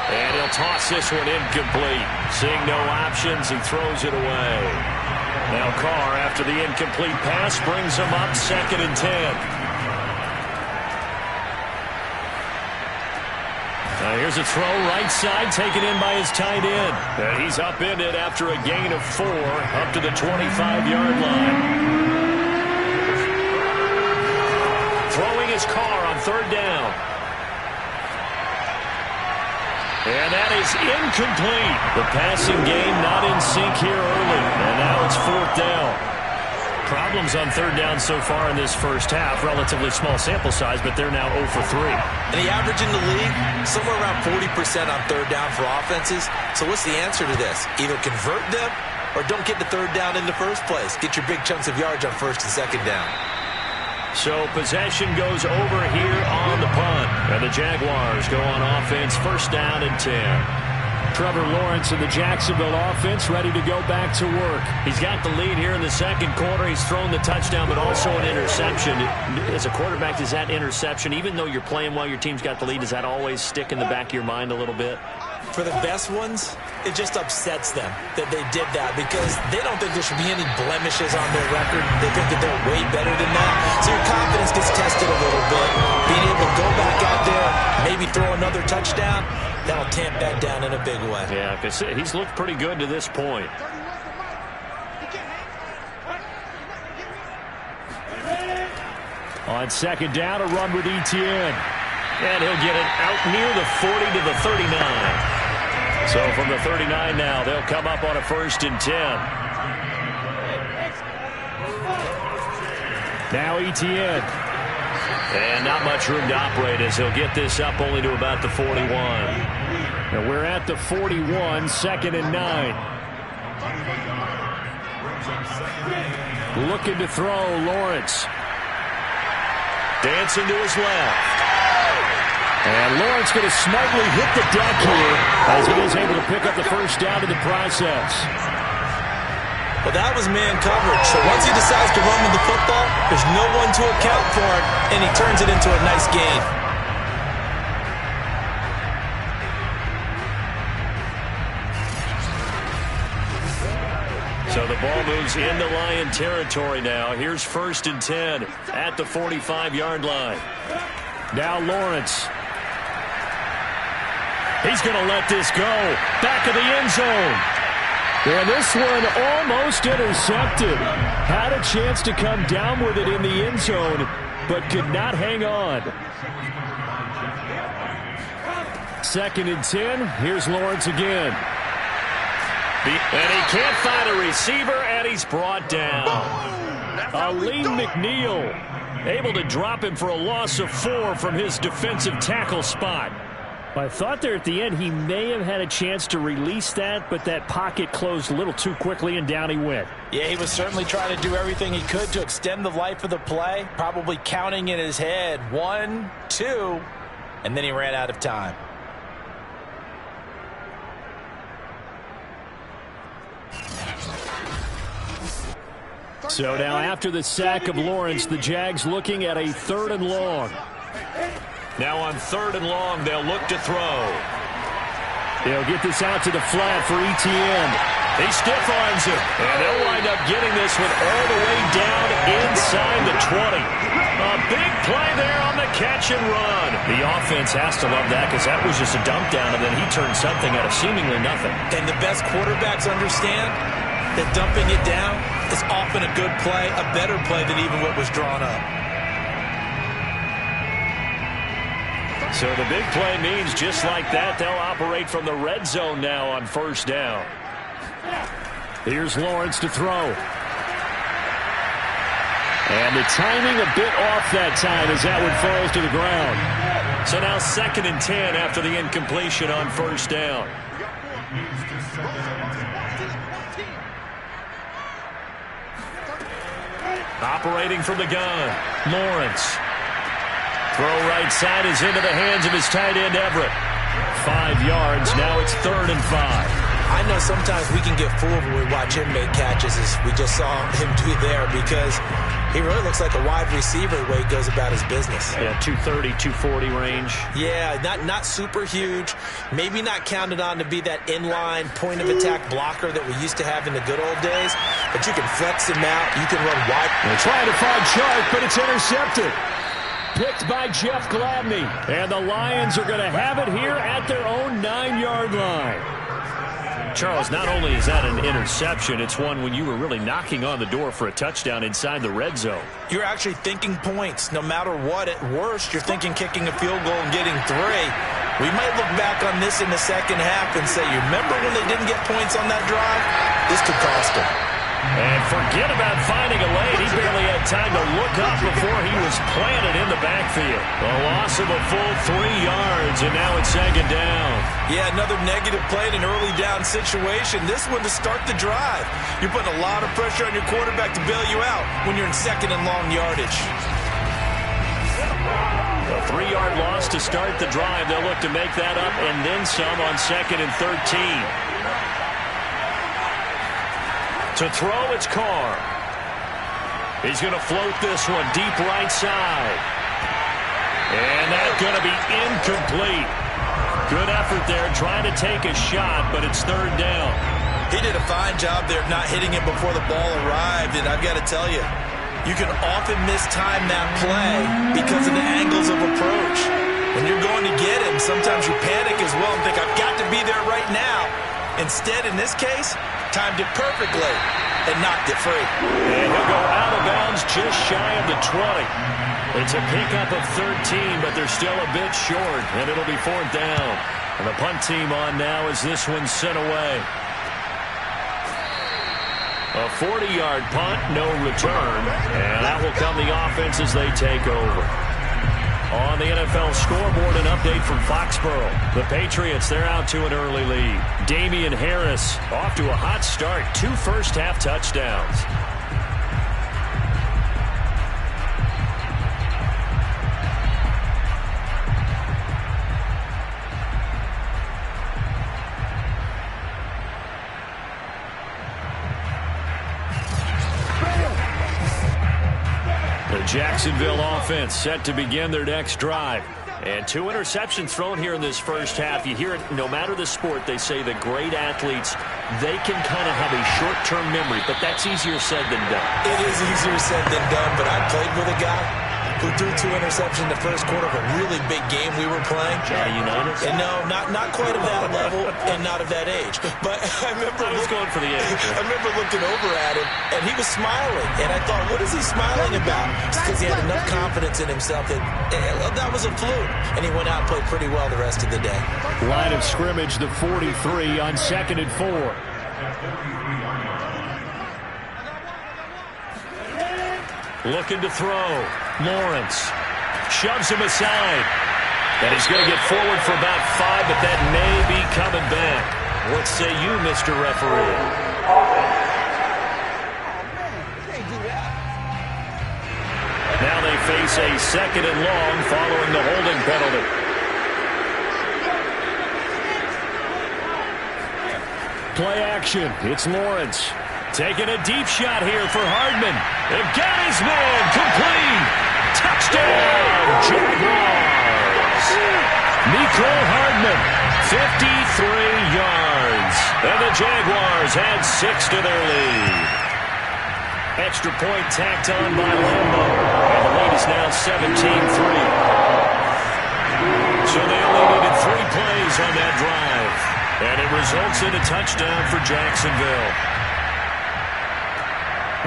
And he'll toss this one incomplete. Seeing no options, he throws it away. Now Carr, after the incomplete pass, brings him up 2nd and 10. Now here's a throw right side, taken in by his tight end. And he's upended after a gain of 4 up to the 25-yard line. Throwing his Carr on 3rd down. And that is incomplete. The passing game not in sync here early. And now it's 4th down. Problems on 3rd down so far in this first half. Relatively small sample size, but they're now 0 for 3. And the average in the league, somewhere around 40% on 3rd down for offenses. So what's the answer to this? Either convert them or don't get the 3rd down in the first place. Get your big chunks of yards on 1st and 2nd down. So possession goes over here on the punt. And the Jaguars go on offense, 1st down and 10. Trevor Lawrence and the Jacksonville offense ready to go back to work. He's got the lead here in the 2nd quarter. He's thrown the touchdown, but also an interception. As a quarterback, does that interception, even though you're playing while your team's got the lead, does that always stick in the back of your mind a little bit? For the best ones, it just upsets them that they did that because they don't think there should be any blemishes on their record. They think that they're way better than that. So your confidence gets tested a little bit. Being able to go back out there, maybe throw another touchdown, that'll tamp that down in a big way. Yeah, because he's looked pretty good to this point. On second down, a run with ETN. And he'll get it out near the 40 to the 39. So from the 39 now, they'll come up on a 1st and 10. Now ETN. And not much room to operate as he'll get this up only to about the 41. And we're at the 41, 2nd and 9. Looking to throw, Lawrence. Dancing to his left. And Lawrence going to smartly hit the deck here as he is able to pick up the 1st down in the process. Well, that was man coverage. So once he decides to run with the football, there's no one to account for it, and he turns it into a nice gain. So the ball moves into Lion territory now. Here's 1st and 10 at the 45-yard line. Now Lawrence. He's going to let this go. Back of the end zone. And this one almost intercepted. Had a chance to come down with it in the end zone, but could not hang on. 2nd and 10. Here's Lawrence again. And he can't find a receiver, and he's brought down. Aleem McNeil able to drop him for a loss of 4 from his defensive tackle spot. I thought there at the end he may have had a chance to release that, but that pocket closed a little too quickly, and down he went. Yeah, he was certainly trying to do everything he could to extend the life of the play, probably counting in his head 1, 2, and then he ran out of time. So now after the sack of Lawrence, the Jags looking at a 3rd and long. Now on 3rd and long, they'll look to throw. They'll get this out to the flat for ETN. He stiff-arms him, and they'll wind up getting this one all the way down inside the 20. A big play there on the catch and run. The offense has to love that because that was just a dump down, and then he turned something out of seemingly nothing. And the best quarterbacks understand that dumping it down is often a good play, a better play than even what was drawn up. So the big play means just like that, they'll operate from the red zone now on 1st down. Here's Lawrence to throw. And the timing a bit off that time as that one falls to the ground. So now 2nd and 10 after the incompletion on 1st down. Operating from the gun, Lawrence. Throw right side is into the hands of his tight end, Everett. 5 yards, now it's 3rd and 5. I know sometimes we can get fooled when we watch him make catches, as we just saw him do there, because he really looks like a wide receiver the way he goes about his business. Yeah, 230, 240 range. Yeah, not super huge. Maybe not counted on to be that inline point-of-attack blocker that we used to have in the good old days, but you can flex him out. You can run wide. They're trying to find Chark, but it's intercepted. Picked by Jeff Gladney. And the Lions are going to have it here at their own 9-yard line. Charles, not only is that an interception, it's one when you were really knocking on the door for a touchdown inside the red zone. You're actually thinking points. No matter what, at worst, you're thinking kicking a field goal and getting 3. We might look back on this in the second half and say, you remember when they didn't get points on that drive? This could cost them. And forget about finding a lane. He barely had time to look up before he was planted in the backfield. A loss of a full 3 yards, and now it's 2nd down. Yeah, another negative play in an early down situation. This one to start the drive. You're putting a lot of pressure on your quarterback to bail you out when you're in 2nd and long yardage. A 3-yard loss to start the drive. They'll look to make that up and then some on 2nd and 13. To throw, it's Carr. He's going to float this one deep right side. And that's going to be incomplete. Good effort there, trying to take a shot, but it's third down. He did a fine job there of not hitting it before the ball arrived, and I've got to tell you, you can often mistime that play because of the angles of approach. When you're going to get him, sometimes you panic as well and think, I've got to be there right now. Instead, in this case, timed it perfectly and knocked it free. And he'll go out of bounds just shy of the 20. It's a pickup of 13, but they're still a bit short, and it'll be fourth down. And the punt team on now as this one's sent away. A 40-yard punt, no return, and that will come the offense as they take over. On the NFL scoreboard, an update from Foxborough. The Patriots, they're out to an early lead. Damian Harris off to a hot start, 2 first-half touchdowns. Jacksonville offense set to begin their next drive. And 2 interceptions thrown here in this first half. You hear it, no matter the sport, they say the great athletes, they can kind of have a short-term memory, but that's easier said than done. It is easier said than done, but I played with a guy who threw 2 interceptions in the first quarter of a really big game we were playing. United? And no, not quite of that level and not of that age. But I was going for the age. I remember looking over at him, and he was smiling. And I thought, what is he smiling about? It's because he had enough confidence in himself that that was a fluke. And he went out and played pretty well the rest of the day. Line of scrimmage, the 43 on 2nd and 4. Looking to throw. Lawrence shoves him aside. And he's going to get forward for about 5, but that may be coming back. What say you, Mr. Referee? Now they face a 2nd and long following the holding penalty. Play action. It's Lawrence. Taking a deep shot here for Hardman. They've got his man complete. Touchdown, Jaguars. Nicole Hardman, 53 yards. And the Jaguars add 6 to their lead. Extra point tacked on by Lambo. And the lead is now 17-3. So they only needed 3 plays on that drive. And it results in a touchdown for Jacksonville.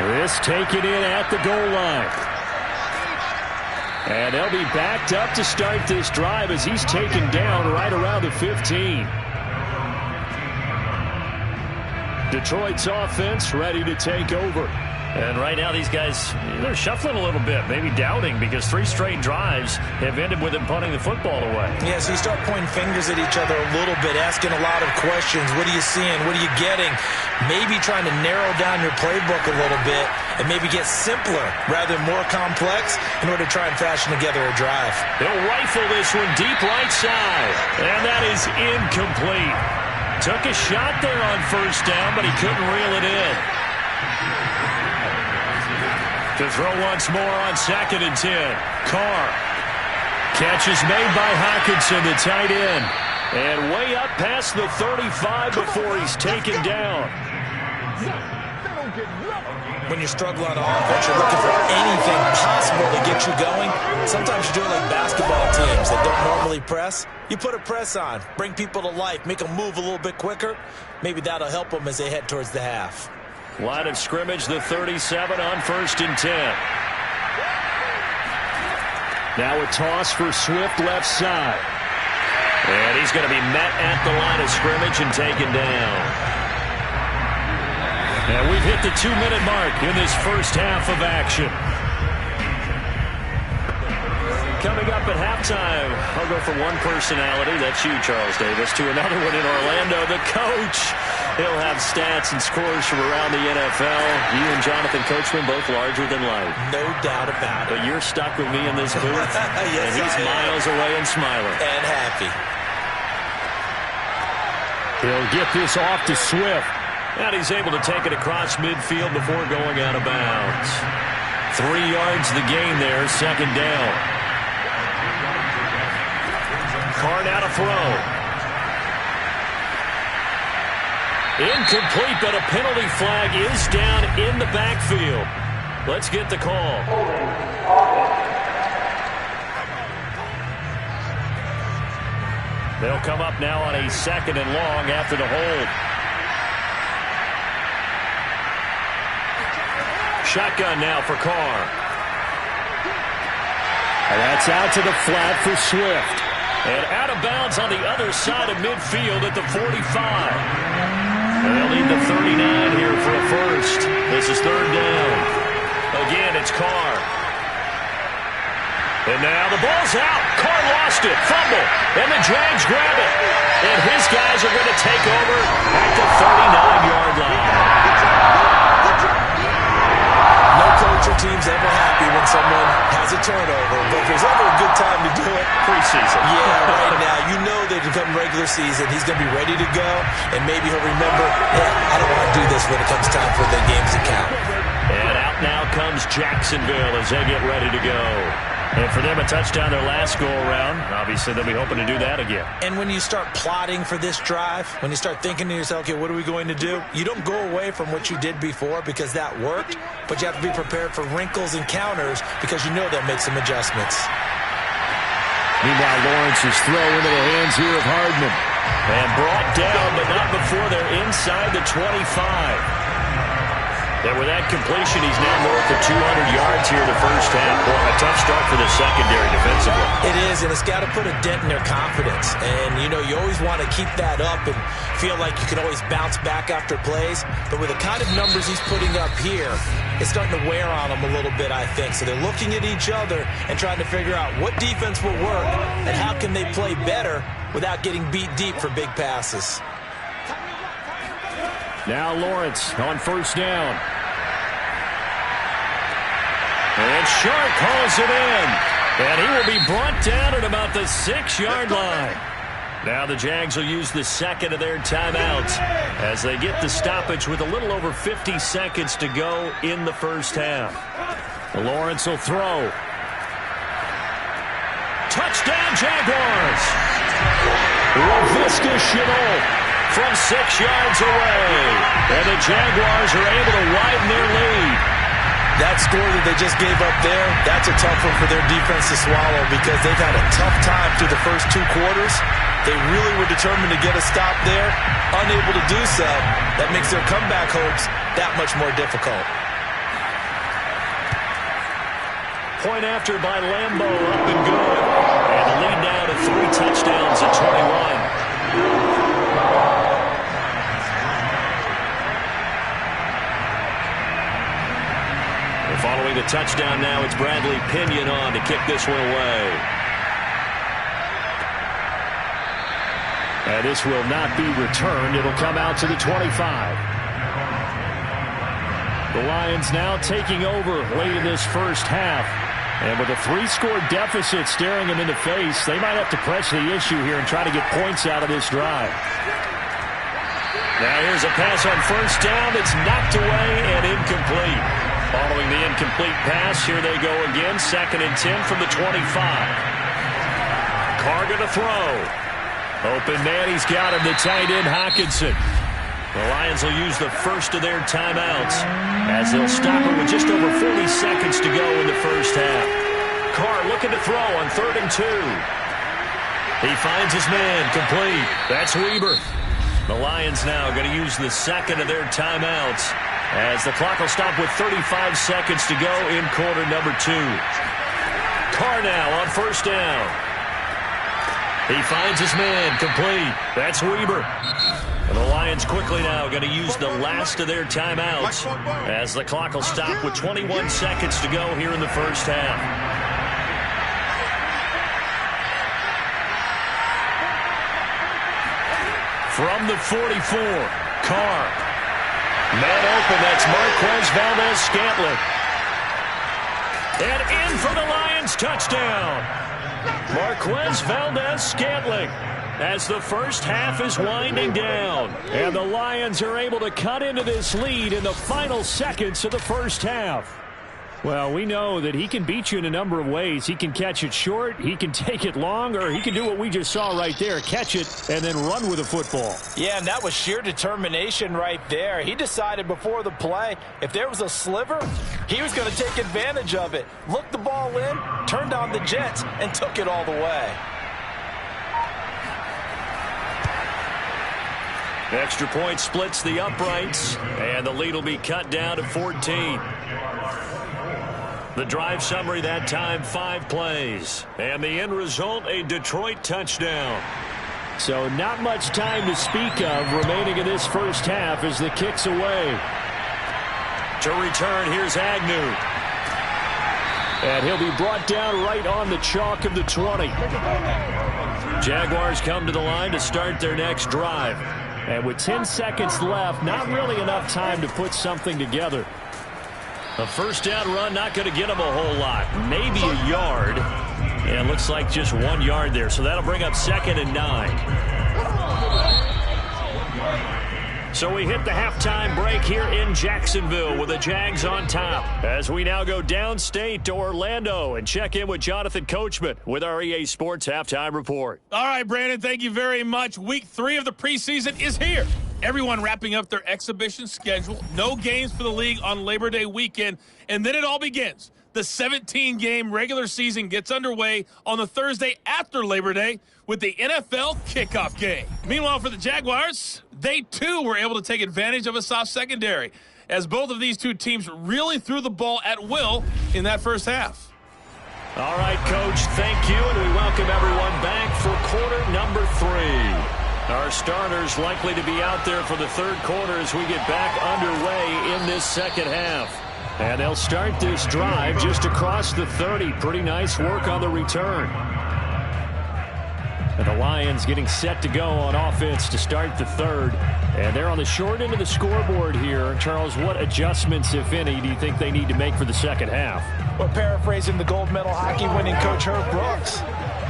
This taken in at the goal line. And they'll be backed up to start this drive as he's taken down right around the 15. Detroit's offense ready to take over. And right now these guys, they're shuffling a little bit, maybe doubting, because 3 straight drives have ended with them punting the football away. Yeah, so you start pointing fingers at each other a little bit, asking a lot of questions. What are you seeing? What are you getting? Maybe trying to narrow down your playbook a little bit and maybe get simpler rather than more complex in order to try and fashion together a drive. They'll rifle this one deep right side, and that is incomplete. Took a shot there on first down, but he couldn't reel it in. To throw once more on 2nd and 10. Carr. Catch is made by Hawkinson, the tight end. And way up past the 35 before he's taken down. When you struggle on offense, you're looking for anything possible to get you going. Sometimes you do it like basketball teams that don't normally press. You put a press on, bring people to life, make them move a little bit quicker. Maybe that'll help them as they head towards the half. Line of scrimmage, the 37 on 1st and 10. Now a toss for Swift left side. And he's going to be met at the line of scrimmage and taken down. And we've hit the 2-minute mark in this first half of action. Coming up at halftime, I'll go from one personality, that's you, Charles Davis, to another one in Orlando, the coach. He'll have stats and scores from around the NFL. You and Jonathan Coachman both larger than life. No doubt about it. But you're stuck with me in this booth, yes, and he's miles away and smiling. And happy. He'll get this off to Swift. And he's able to take it across midfield before going out of bounds. 3 yards the gain there, 2nd down. Carr now to throw. Incomplete, but a penalty flag is down in the backfield. Let's get the call. They'll come up now on a 2nd and long after the hold. Shotgun now for Carr. And that's out to the flat for Swift. And out of bounds on the other side of midfield at the 45. And they'll need the 39 here for a first. This is 3rd down. Again, it's Carr. And now the ball's out. Carr lost it. Fumble. And the Jags grab it. And his guys are going to take over at the 39-yard line. No coach or team's ever happy when someone has a turnover, but if there's ever a good time to do it, preseason. Yeah, right now. You know that come regular season, he's going to be ready to go, and maybe he'll remember, I don't want to do this when it comes time for the games to count. And out now comes Jacksonville as they get ready to go. And for them, a touchdown their last go-around. Obviously, they'll be hoping to do that again. And when you start plotting for this drive, when you start thinking to yourself, okay, what are we going to do? You don't go away from what you did before because that worked, but you have to be prepared for wrinkles and counters because you know they'll make some adjustments. Meanwhile, Lawrence's throw into the hands here of Hardman. And brought down, but not before they're inside the 25. And with that completion, he's now north of 200 yards here in the first half. Boy, a tough start for the secondary defensively. It is, and it's got to put a dent in their confidence. And, you know, you always want to keep that up and feel like you can always bounce back after plays. But with the kind of numbers he's putting up here, it's starting to wear on them a little bit, I think. So they're looking at each other and trying to figure out what defense will work and how can they play better without getting beat deep for big passes. Now Lawrence on 1st down. And Sharp hauls it in. And he will be brought down at about the 6-yard line. Now the Jags will use the 2nd of their timeouts as they get the stoppage with a little over 50 seconds to go in the first half. Lawrence will throw. Touchdown, Jaguars! Laviska Shenault from 6 yards away. And the Jaguars are able to widen their lead. That score that they just gave up there, that's a tough one for their defense to swallow because they've had a tough time through the first 2 quarters. They really were determined to get a stop there, unable to do so. That makes their comeback hopes that much more difficult. Point after by Lambeau, up and good. And the lead now to 3 touchdowns at 21. Following the touchdown now, it's Bradley Pinion on to kick this one away. And this will not be returned. It'll come out to the 25. The Lions now taking over late in this first half. And with a 3-score deficit staring them in the face, they might have to press the issue here and try to get points out of this drive. Now here's a pass on 1st down that's knocked away and incomplete. Following the incomplete pass, here they go again. 2nd and 10 from the 25. Carr going to throw. Open man, he's got him, the tight end, Hockenson. The Lions will use the first of their timeouts as they'll stop it with just over 40 seconds to go in the first half. Carr looking to throw on 3rd and 2. He finds his man, complete. That's Weber. The Lions now going to use the 2nd of their timeouts as the clock will stop with 35 seconds to go in quarter number 2. Carr now on 1st down. He finds his man, complete. That's Weber. And the Lions quickly now going to use the last of their timeouts as the clock will stop with 21 seconds to go here in the first half. From the 44, Carr. Man open, that's Marquez Valdez-Scantling. And in for the Lions, touchdown. Marquez Valdez-Scantling as the first half is winding down. And the Lions are able to cut into this lead in the final seconds of the first half. Well, we know that he can beat you in a number of ways. He can catch it short, he can take it long, or he can do what we just saw right there, catch it and then run with the football. Yeah, and that was sheer determination right there. He decided before the play, if there was a sliver, he was going to take advantage of it. Looked the ball in, turned on the jets, and took it all the way. Extra point splits the uprights, and the lead will be cut down to 14. The drive summary that time, 5 plays. And the end result, a Detroit touchdown. So not much time to speak of remaining in this first half as the kick's away. To return, here's Agnew. And he'll be brought down right on the chalk of the 20. Jaguars come to the line to start their next drive. And with 10 seconds left, not really enough time to put something together. A first down run, not going to get him a whole lot. Maybe a yard. And it looks like just 1 yard there. So that'll bring up 2nd and 9. So we hit the halftime break here in Jacksonville with the Jags on top. As we now go downstate to Orlando and check in with Jonathan Coachman with our EA Sports Halftime Report. All right, Brandon, thank you very much. Week 3 of the preseason is here. Everyone wrapping up their exhibition schedule. No games for the league on Labor Day weekend. And then it all begins. The 17-game regular season gets underway on the Thursday after Labor Day with the NFL kickoff game. Meanwhile, for the Jaguars, they too were able to take advantage of a soft secondary, as both of these two teams really threw the ball at will in that first half. All right, Coach, thank you, and we welcome everyone back for quarter number 3. Our starters likely to be out there for the third quarter as we get back underway in this second half. And they'll start this drive just across the 30. Pretty nice work on the return. And the Lions getting set to go on offense to start the third. And they're on the short end of the scoreboard here. Charles, what adjustments, if any, do you think they need to make for the second half? Well, paraphrasing the gold medal hockey winning coach Herb Brooks,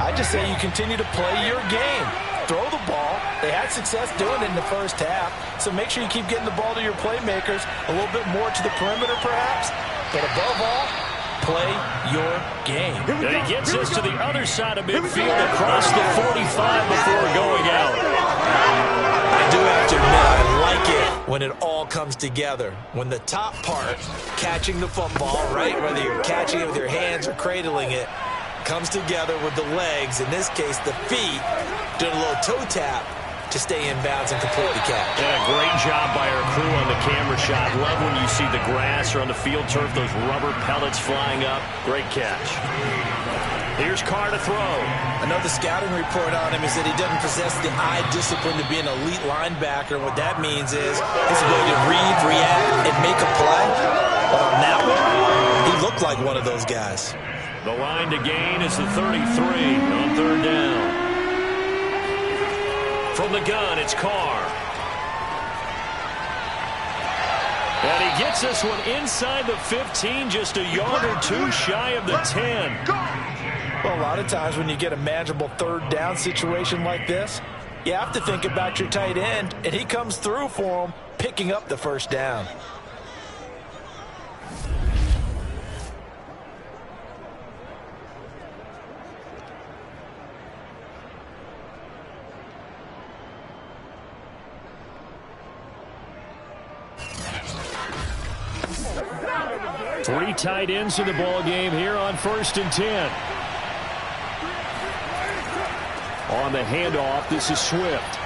I just say you continue to play your game. Throw the ball. They had success doing it in the first half, so make sure you keep getting the ball to your playmakers, a little bit more to the perimeter perhaps, but above all, play your game. And he gets us to the other side of midfield across the 45 before going out. I do have to admit, I like it when it all comes together. When the top part, catching the football, right, whether you're catching it with your hands or cradling it, comes together with the legs, in this case the feet, doing a little toe tap to stay in bounds and complete the catch. Yeah, great job by our crew on the camera shot. Love when you see the grass or on the field turf, those rubber pellets flying up. Great catch. Here's Carr to throw. I know the scouting report on him is that he doesn't possess the eye discipline to be an elite linebacker. What that means is his ability to read, react, and make a play. But on that one, he looked like one of those guys. The line to gain is the 33 on third down. From the gun, it's Carr. And he gets this one inside the 15, just a yard or two shy of the 10. Well, a lot of times when you get a manageable third down situation like this, you have to think about your tight end, and he comes through for him, picking up the first down. Three tight ends in the ball game here on 1st and 10. On the handoff, this is Swift.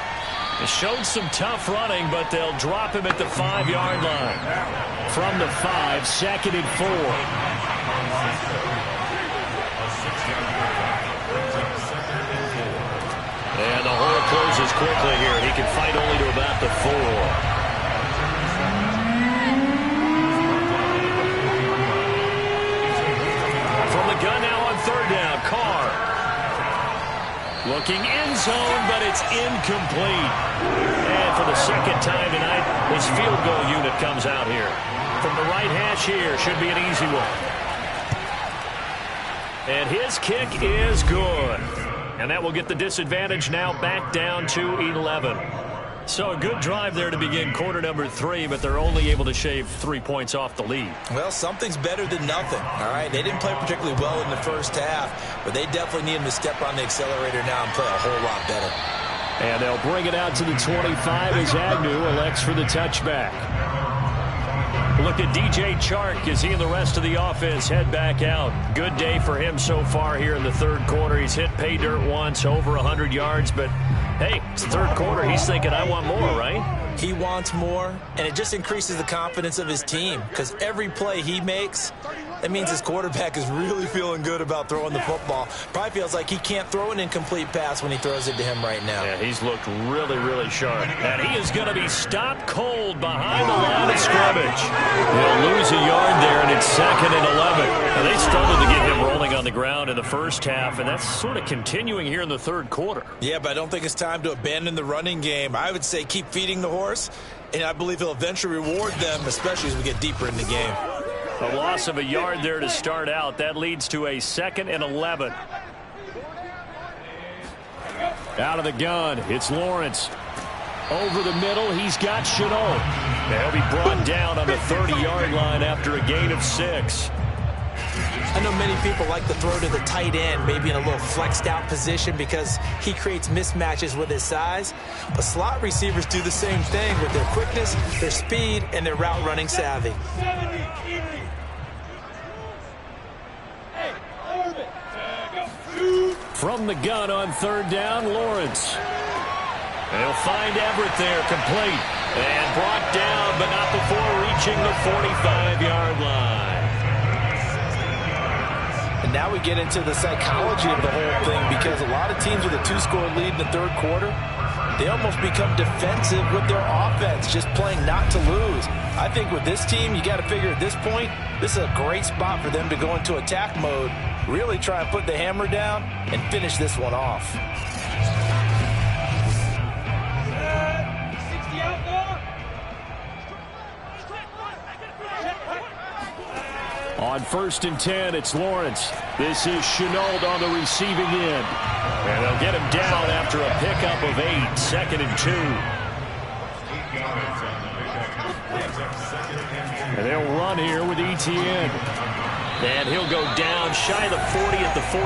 It showed some tough running, but they'll drop him at the 5-yard line. From the 5, 2nd and 4. And the hole closes quickly here. He can fight only to about the 4. Gun now on third down. Carr looking end zone, but it's incomplete. And for the second time tonight, his field goal unit comes out here. From the right hash here, should be an easy one. And his kick is good. And that will get the disadvantage now back down to 11. So a good drive there to begin quarter number 3, but they're only able to shave 3 points off the lead. Well, something's better than nothing, all right? They didn't play particularly well in the first half, but they definitely need them to step on the accelerator now and play a whole lot better. And they'll bring it out to the 25 as Agnew elects for the touchback. Look at DJ Chark as he and the rest of the offense head back out. Good day for him so far here in the third quarter. He's hit pay dirt once, over 100 yards, but hey, it's the third quarter. He's thinking, I want more, right? He wants more, and it just increases the confidence of his team because every play he makes, that means his quarterback is really feeling good about throwing the football. Probably feels like he can't throw an incomplete pass when he throws it to him right now. Yeah, he's looked really, really sharp. And he is going to be stopped cold behind the line of scrimmage. He'll lose a yard there, and it's 2nd and 11. Now, they struggled to get him rolling on the ground in the first half, and that's sort of continuing here in the third quarter. Yeah, but I don't think it's time to abandon the running game. I would say keep feeding the horse, and I believe he'll eventually reward them, especially as we get deeper in the game. A loss of a yard there to start out. That leads to a 2nd and 11. Out of the gun, it's Lawrence. Over the middle, he's got Chenault. He'll be brought down on the 30-yard line after a gain of 6. I know many people like to throw to the tight end, maybe in a little flexed out position because he creates mismatches with his size. But slot receivers do the same thing with their quickness, their speed, and their route running savvy. From the gun on 3rd down, Lawrence. They'll find Everett there, complete. And brought down, but not before reaching the 45-yard line. And now we get into the psychology of the whole thing because a lot of teams with a 2-score lead in the third quarter, they almost become defensive with their offense, just playing not to lose. I think with this team, you got to figure at this point, this is a great spot for them to go into attack mode, really try and put the hammer down and finish this one off. On 1st and 10, it's Lawrence. This is Chenault on the receiving end. And they'll get him down after a pickup of 8, 2nd and 2. And they'll run here with ETN. And he'll go down shy of the 40 at the 41.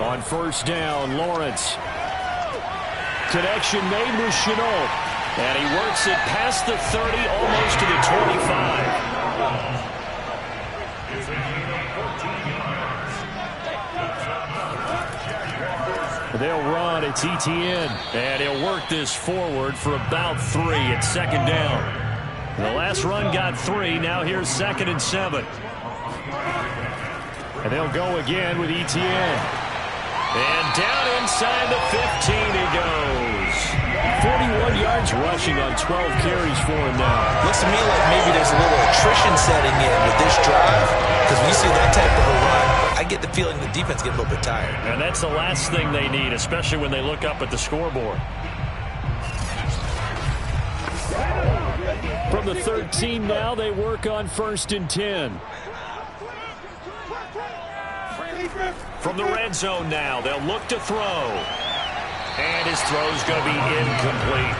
On 1st down, Lawrence. Connection made with Chenault. And he works it past the 30, almost to the 25. They'll run. It's ETN. And he'll work this forward for about 3 at 2nd down. The last run got 3. Now here's 2nd and 7. And they'll go again with ETN. And down inside the 15 he goes. 41 yards rushing on 12 carries for him now. Looks to me like maybe there's a little attrition setting in with this drive because when you see that type of a run, I get the feeling the defense gets a little bit tired. And that's the last thing they need, especially when they look up at the scoreboard. From the 13 now, they work on 1st and 10. From the red zone now, they'll look to throw. And his throw's going to be incomplete.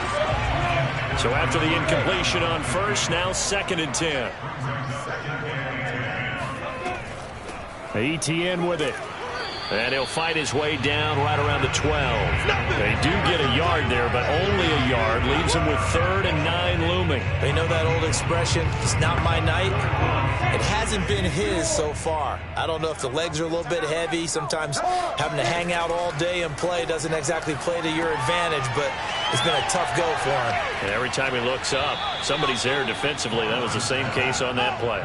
So after the incompletion on 1st, now 2nd and 10. ETN with it. And he'll fight his way down right around the 12. They do get a yard there, but only a yard. Leaves him with 3rd and 9 looming. They know that old expression, it's not my night. It hasn't been his so far. I don't know if the legs are a little bit heavy. Sometimes having to hang out all day and play doesn't exactly play to your advantage, but it's been a tough go for him. And every time he looks up, somebody's there defensively. That was the same case on that play.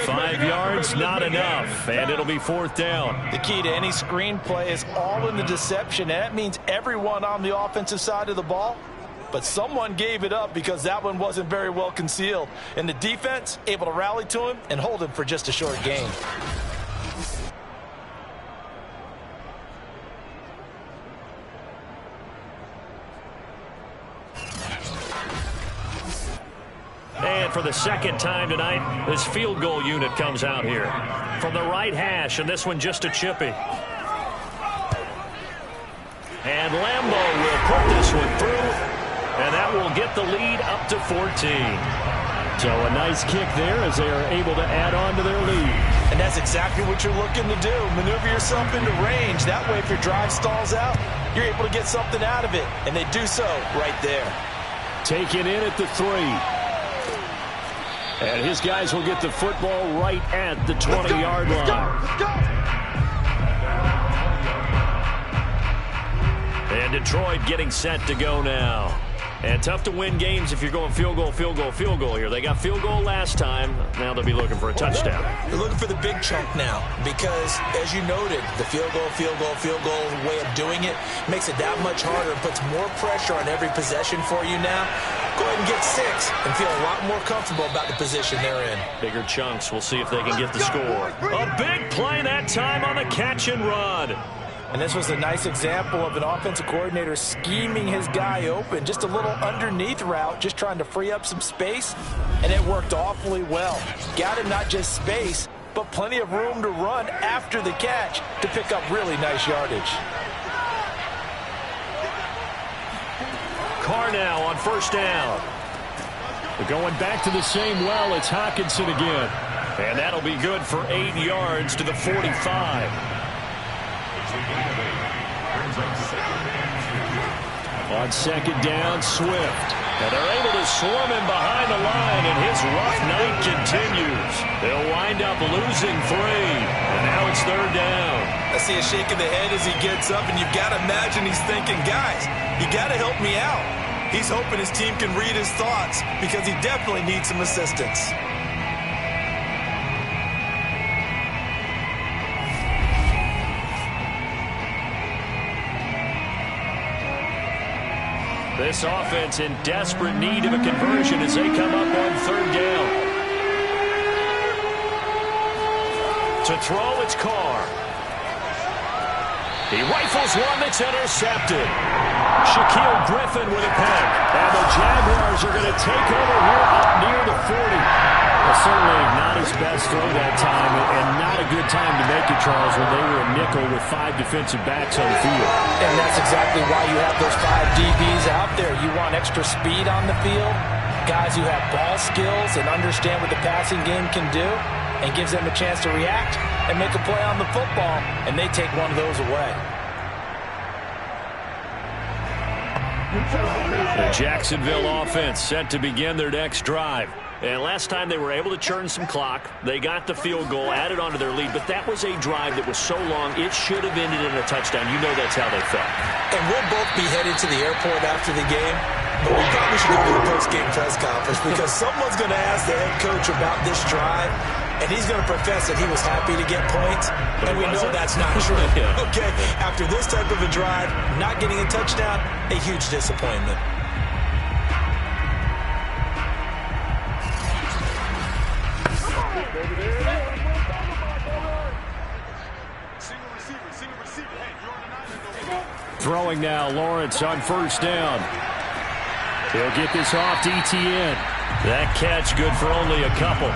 5 yards, not enough, and it'll be 4th down. The key to any screen play is all in the deception, and that means everyone on the offensive side of the ball. But someone gave it up because that one wasn't very well concealed. And the defense able to rally to him and hold him for just a short gain. And And for the second time tonight, this field goal unit comes out here. From the right hash, and this one just a chippy. And Lambeau will put this one through, and that will get the lead up to 14. So a nice kick there as they are able to add on to their lead. And that's exactly what you're looking to do. Maneuver yourself into range. That way, if your drive stalls out, you're able to get something out of it. And they do so right there. Taken in at the 3. And his guys will get the football right at the 20-yard line. And Detroit getting set to go now. And tough to win games if you're going field goal, field goal, field goal here. They got field goal last time. Now they'll be looking for a touchdown. They're looking for the big chunk now because, as you noted, the field goal way of doing it makes it that much harder and puts more pressure on every possession for you now. Go ahead and get 6 and feel a lot more comfortable about the position they're in. Bigger chunks. We'll see if they can get the score. A big play that time on the catch and run. And this was a nice example of an offensive coordinator scheming his guy open. Just a little underneath route, just trying to free up some space, and it worked awfully well. Got him not just space, but plenty of room to run after the catch to pick up really nice yardage. Carr now on first down. We're going back to the same well. It's Hockenson again. And that'll be good for 8 yards to the 45. On second down, Swift. And they're able to swarm him behind the line, and his rough night continues. They'll wind up losing 3. And now it's third down. I see a shake of the head as he gets up, and you've got to imagine he's thinking, guys, you got to help me out. He's hoping his team can read his thoughts because he definitely needs some assistance. This offense in desperate need of a conversion as they come up on third down. To throw, it's Carr. He rifles one that's intercepted. Shaquille Griffin with a pick. And the Jaguars are going to take over here up near the 40. Well, certainly not his best throw that time, and not a good time to make it, Charles, when they were a nickel with 5 defensive backs on the field. And that's exactly why you have those 5 DBs out there. You want extra speed on the field, guys who have ball skills and understand what the passing game can do, and gives them a chance to react and make a play on the football, and they take one of those away. The Jacksonville offense set to begin their next drive. And last time they were able to churn some clock. They got the field goal, added onto their lead, but that was a drive that was so long it should have ended in a touchdown. You know that's how they felt. And we'll both be headed to the airport after the game, but we probably should go to the post-game press conference because someone's going to ask the head coach about this drive, and he's going to profess that he was happy to get points, and we know that's not true. Yeah. Okay, after this type of a drive, not getting a touchdown, a huge disappointment. Throwing now, Lawrence on first down. He'll get this off to Etienne. That catch good for only a couple.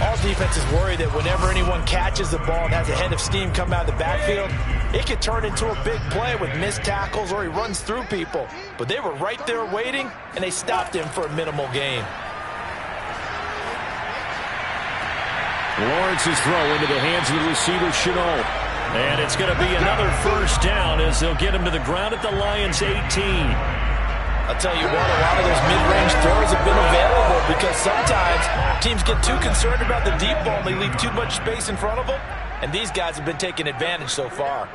All defenses worry that whenever anyone catches the ball and has a head of steam come out of the backfield, it could turn into a big play with missed tackles or he runs through people. But they were right there waiting, and they stopped him for a minimal gain. Lawrence's throw into the hands of the receiver, Chenault. And it's going to be another first down as they'll get him to the ground at the Lions' 18. I'll tell you what, a lot of those mid-range throws have been available because sometimes teams get too concerned about the deep ball and they leave too much space in front of them, and these guys have been taking advantage so far.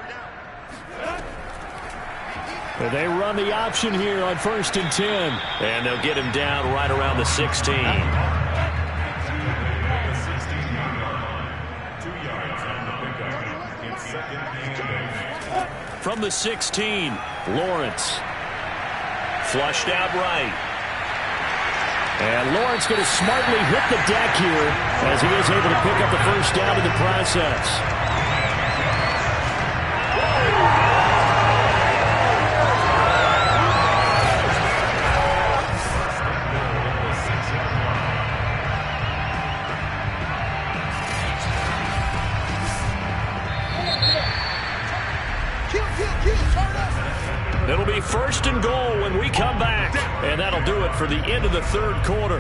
Well, they run the option here on 1st and 10. And they'll get him down right around the 16. From the 16, Lawrence. Flushed out right. And Lawrence going to smartly hit the deck here as he is able to pick up the first down in the process. It'll be 1st and goal when we come back. And that'll do it for the end of the third quarter.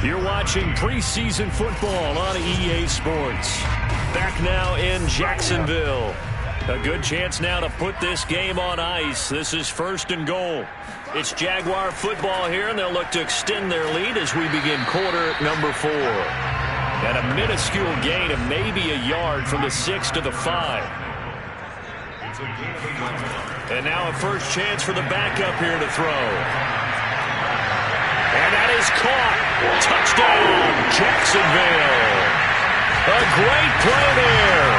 You're watching preseason football on EA Sports. Back now in Jacksonville. A good chance now to put this game on ice. This is 1st and goal. It's Jaguar football here, and they'll look to extend their lead as we begin quarter number 4. And a minuscule gain of maybe a yard from the 6 to the 5. And now a first chance for the backup here to throw. And that is caught. Touchdown, Jacksonville. A great play there.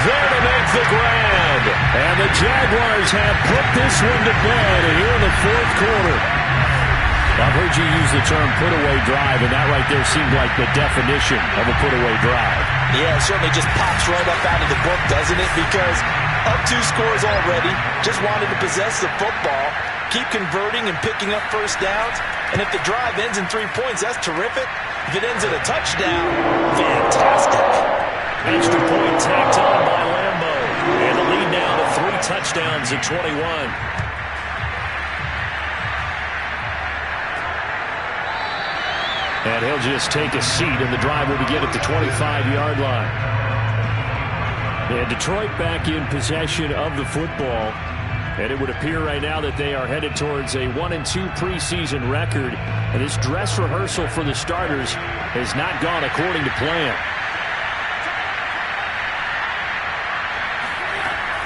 There to make the grab. And the Jaguars have put this one to bed here in the 4th quarter. I've heard you use the term put-away drive, and that right there seemed like the definition of a put-away drive. Yeah, it certainly just pops right up out of the book, doesn't it? Because up 2 scores already, just wanted to possess the football, keep converting and picking up first downs. And if the drive ends in 3 points, that's terrific. If it ends in a touchdown, fantastic. Extra point tacked on by Lambo. And the lead now to 3 touchdowns at 21. And he'll just take a seat, and the drive will begin at the 25-yard line. And Detroit back in possession of the football. And it would appear right now that they are headed towards a 1-2 preseason record. And this dress rehearsal for the starters has not gone according to plan.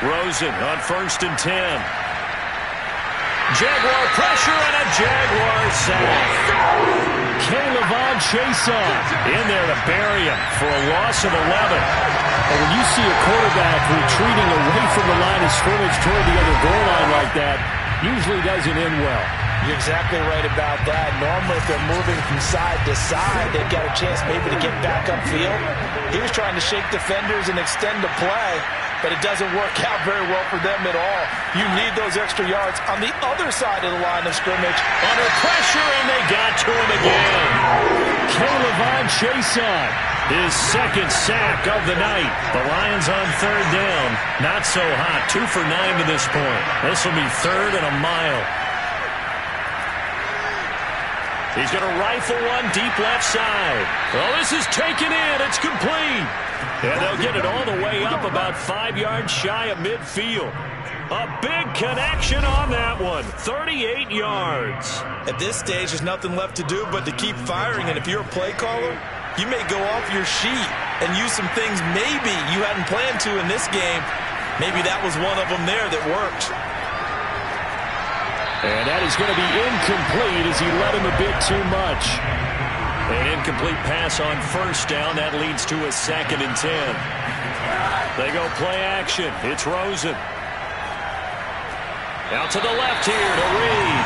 Rosen on 1st and 10. Jaguar pressure and a Jaguar sack. Kayvon Chason in there to bury him for a loss of 11. And when you see a quarterback retreating away from the line of scrimmage toward the other goal line like that, usually doesn't end well. You're exactly right about that. Normally, if they're moving from side to side, they've got a chance maybe to get back upfield. He was trying to shake defenders and extend the play, but it doesn't work out very well for them at all. You need those extra yards on the other side of the line of scrimmage. Under pressure, and they got to him again. Kayvon Chason, his 2nd sack of the night. The Lions on 3rd down. Not so hot. 2 for 9 to this point. This will be 3rd and a mile. He's going to rifle one deep left side. Oh, this is taken in. It's complete. And they'll get it all the way up about 5 yards shy of midfield. A big connection on that one. 38 yards. At this stage, there's nothing left to do but to keep firing. And if you're a play caller, you may go off your sheet and use some things maybe you hadn't planned to in this game. Maybe that was one of them there that worked. And that is going to be incomplete as he led him a bit too much. An incomplete pass on 1st down. That leads to a 2nd and 10. They go play action. It's Rosen. Out to the left here to Reed.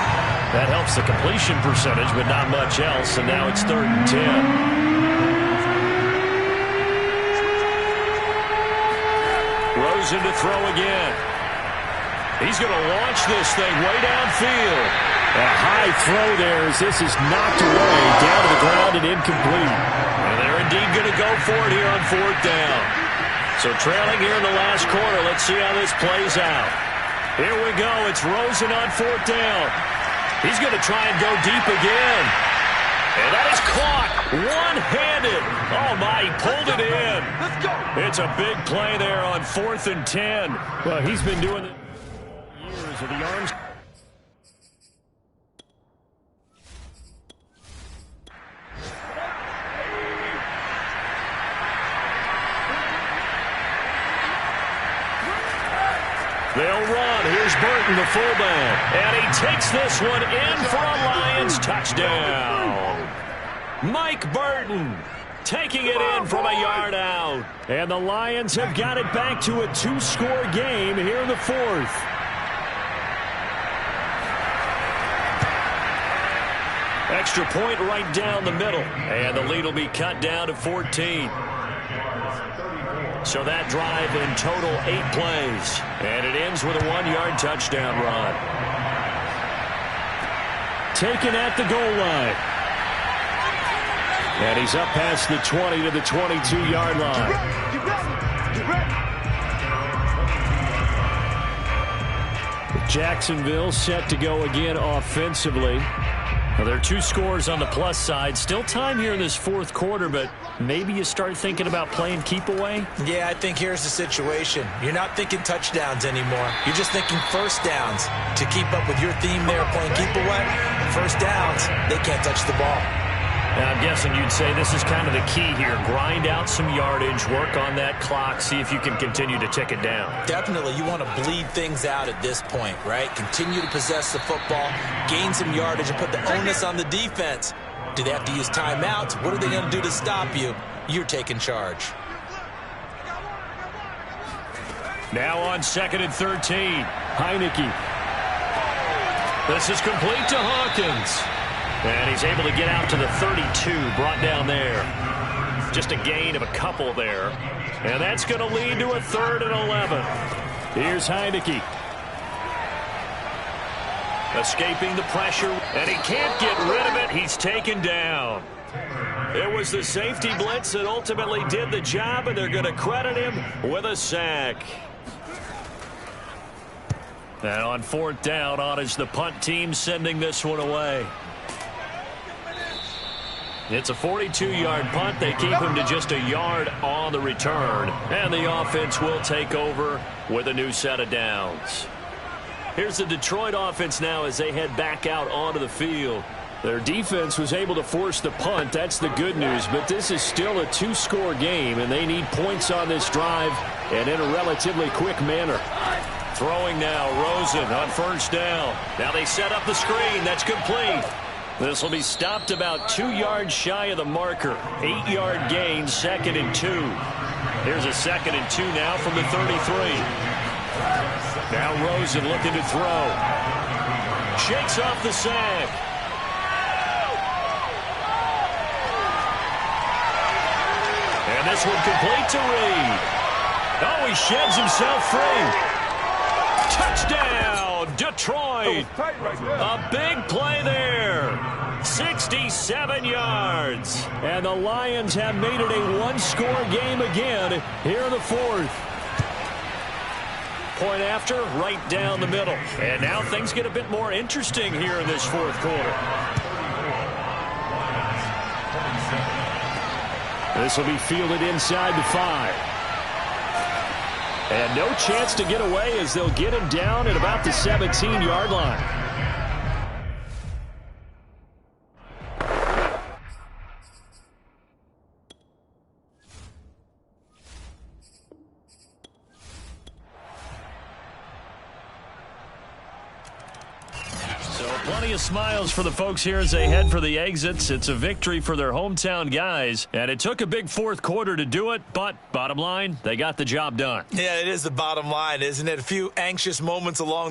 That helps the completion percentage, but not much else. And now it's 3rd and 10. Rosen to throw again. He's going to launch this thing way downfield. A high throw there as this is knocked away down to the ground and incomplete. And they're indeed going to go for it here on 4th down. So trailing here in the last quarter. Let's see how this plays out. Here we go. It's Rosen on 4th down. He's going to try and go deep again. And that is caught one-handed. Oh, my, he pulled it in. Let's go. It's a big play there on 4th and 10. Well, he's been doing it years of the arms. They'll run. Here's Burton, the fullback. And he takes this one in for a Lions touchdown. Mike Burton taking it in from a yard out. And the Lions have got it back to a 2-score game here in the 4th. Extra point right down the middle. And the lead will be cut down to 14. So that drive in total 8 plays. And it ends with a 1-yard touchdown run. Taken at the goal line. And he's up past the 20 to the 22-yard line. Jacksonville set to go again offensively. Well, there are 2 scores on the plus side. Still time here in this fourth quarter, but maybe you start thinking about playing keep away? Yeah, I think here's the situation. You're not thinking touchdowns anymore. You're just thinking first downs. To keep up with your theme there, playing keep away, first downs, they can't touch the ball. I'm guessing you'd say this is kind of the key here. Grind out some yardage, work on that clock, see if you can continue to tick it down. Definitely, you want to bleed things out at this point, right? Continue to possess the football, gain some yardage, and put the onus on the defense. Do they have to use timeouts? What are they going to do to stop you? You're taking charge. Now on 2nd and 13. Heineke. This is complete to Hawkins. And he's able to get out to the 32, brought down there. Just a gain of a couple there. And that's going to lead to a 3rd and 11. Here's Heineke. Escaping the pressure, and he can't get rid of it. He's taken down. It was the safety blitz that ultimately did the job, and they're going to credit him with a sack. And on 4th down, on is the punt team sending this one away. It's a 42-yard punt. They keep him to just a yard on the return. And the offense will take over with a new set of downs. Here's the Detroit offense now as they head back out onto the field. Their defense was able to force the punt. That's the good news. But this is still a 2-score game, and they need points on this drive and in a relatively quick manner. Throwing now, Rosen on 1st down. Now they set up the screen. That's complete. This will be stopped about 2 yards shy of the marker. 8-yard gain, 2nd and 2. Here's a 2nd and 2 now from the 33. Now Rosen looking to throw. Shakes off the sack. And this one complete to Reed. Oh, he sheds himself free. Touchdown, Detroit. A big play there. 67 yards. And the Lions have made it a 1-score game again here in the 4th. Point after, right down the middle. And now things get a bit more interesting here in this 4th quarter. This will be fielded inside the 5. And no chance to get away as they'll get him down at about the 17-yard line. Plenty of smiles for the folks here as they head for the exits. It's a victory for their hometown guys, and it took a big 4th quarter to do it, but bottom line, they got the job done. Yeah, it is the bottom line, isn't it? A few anxious moments along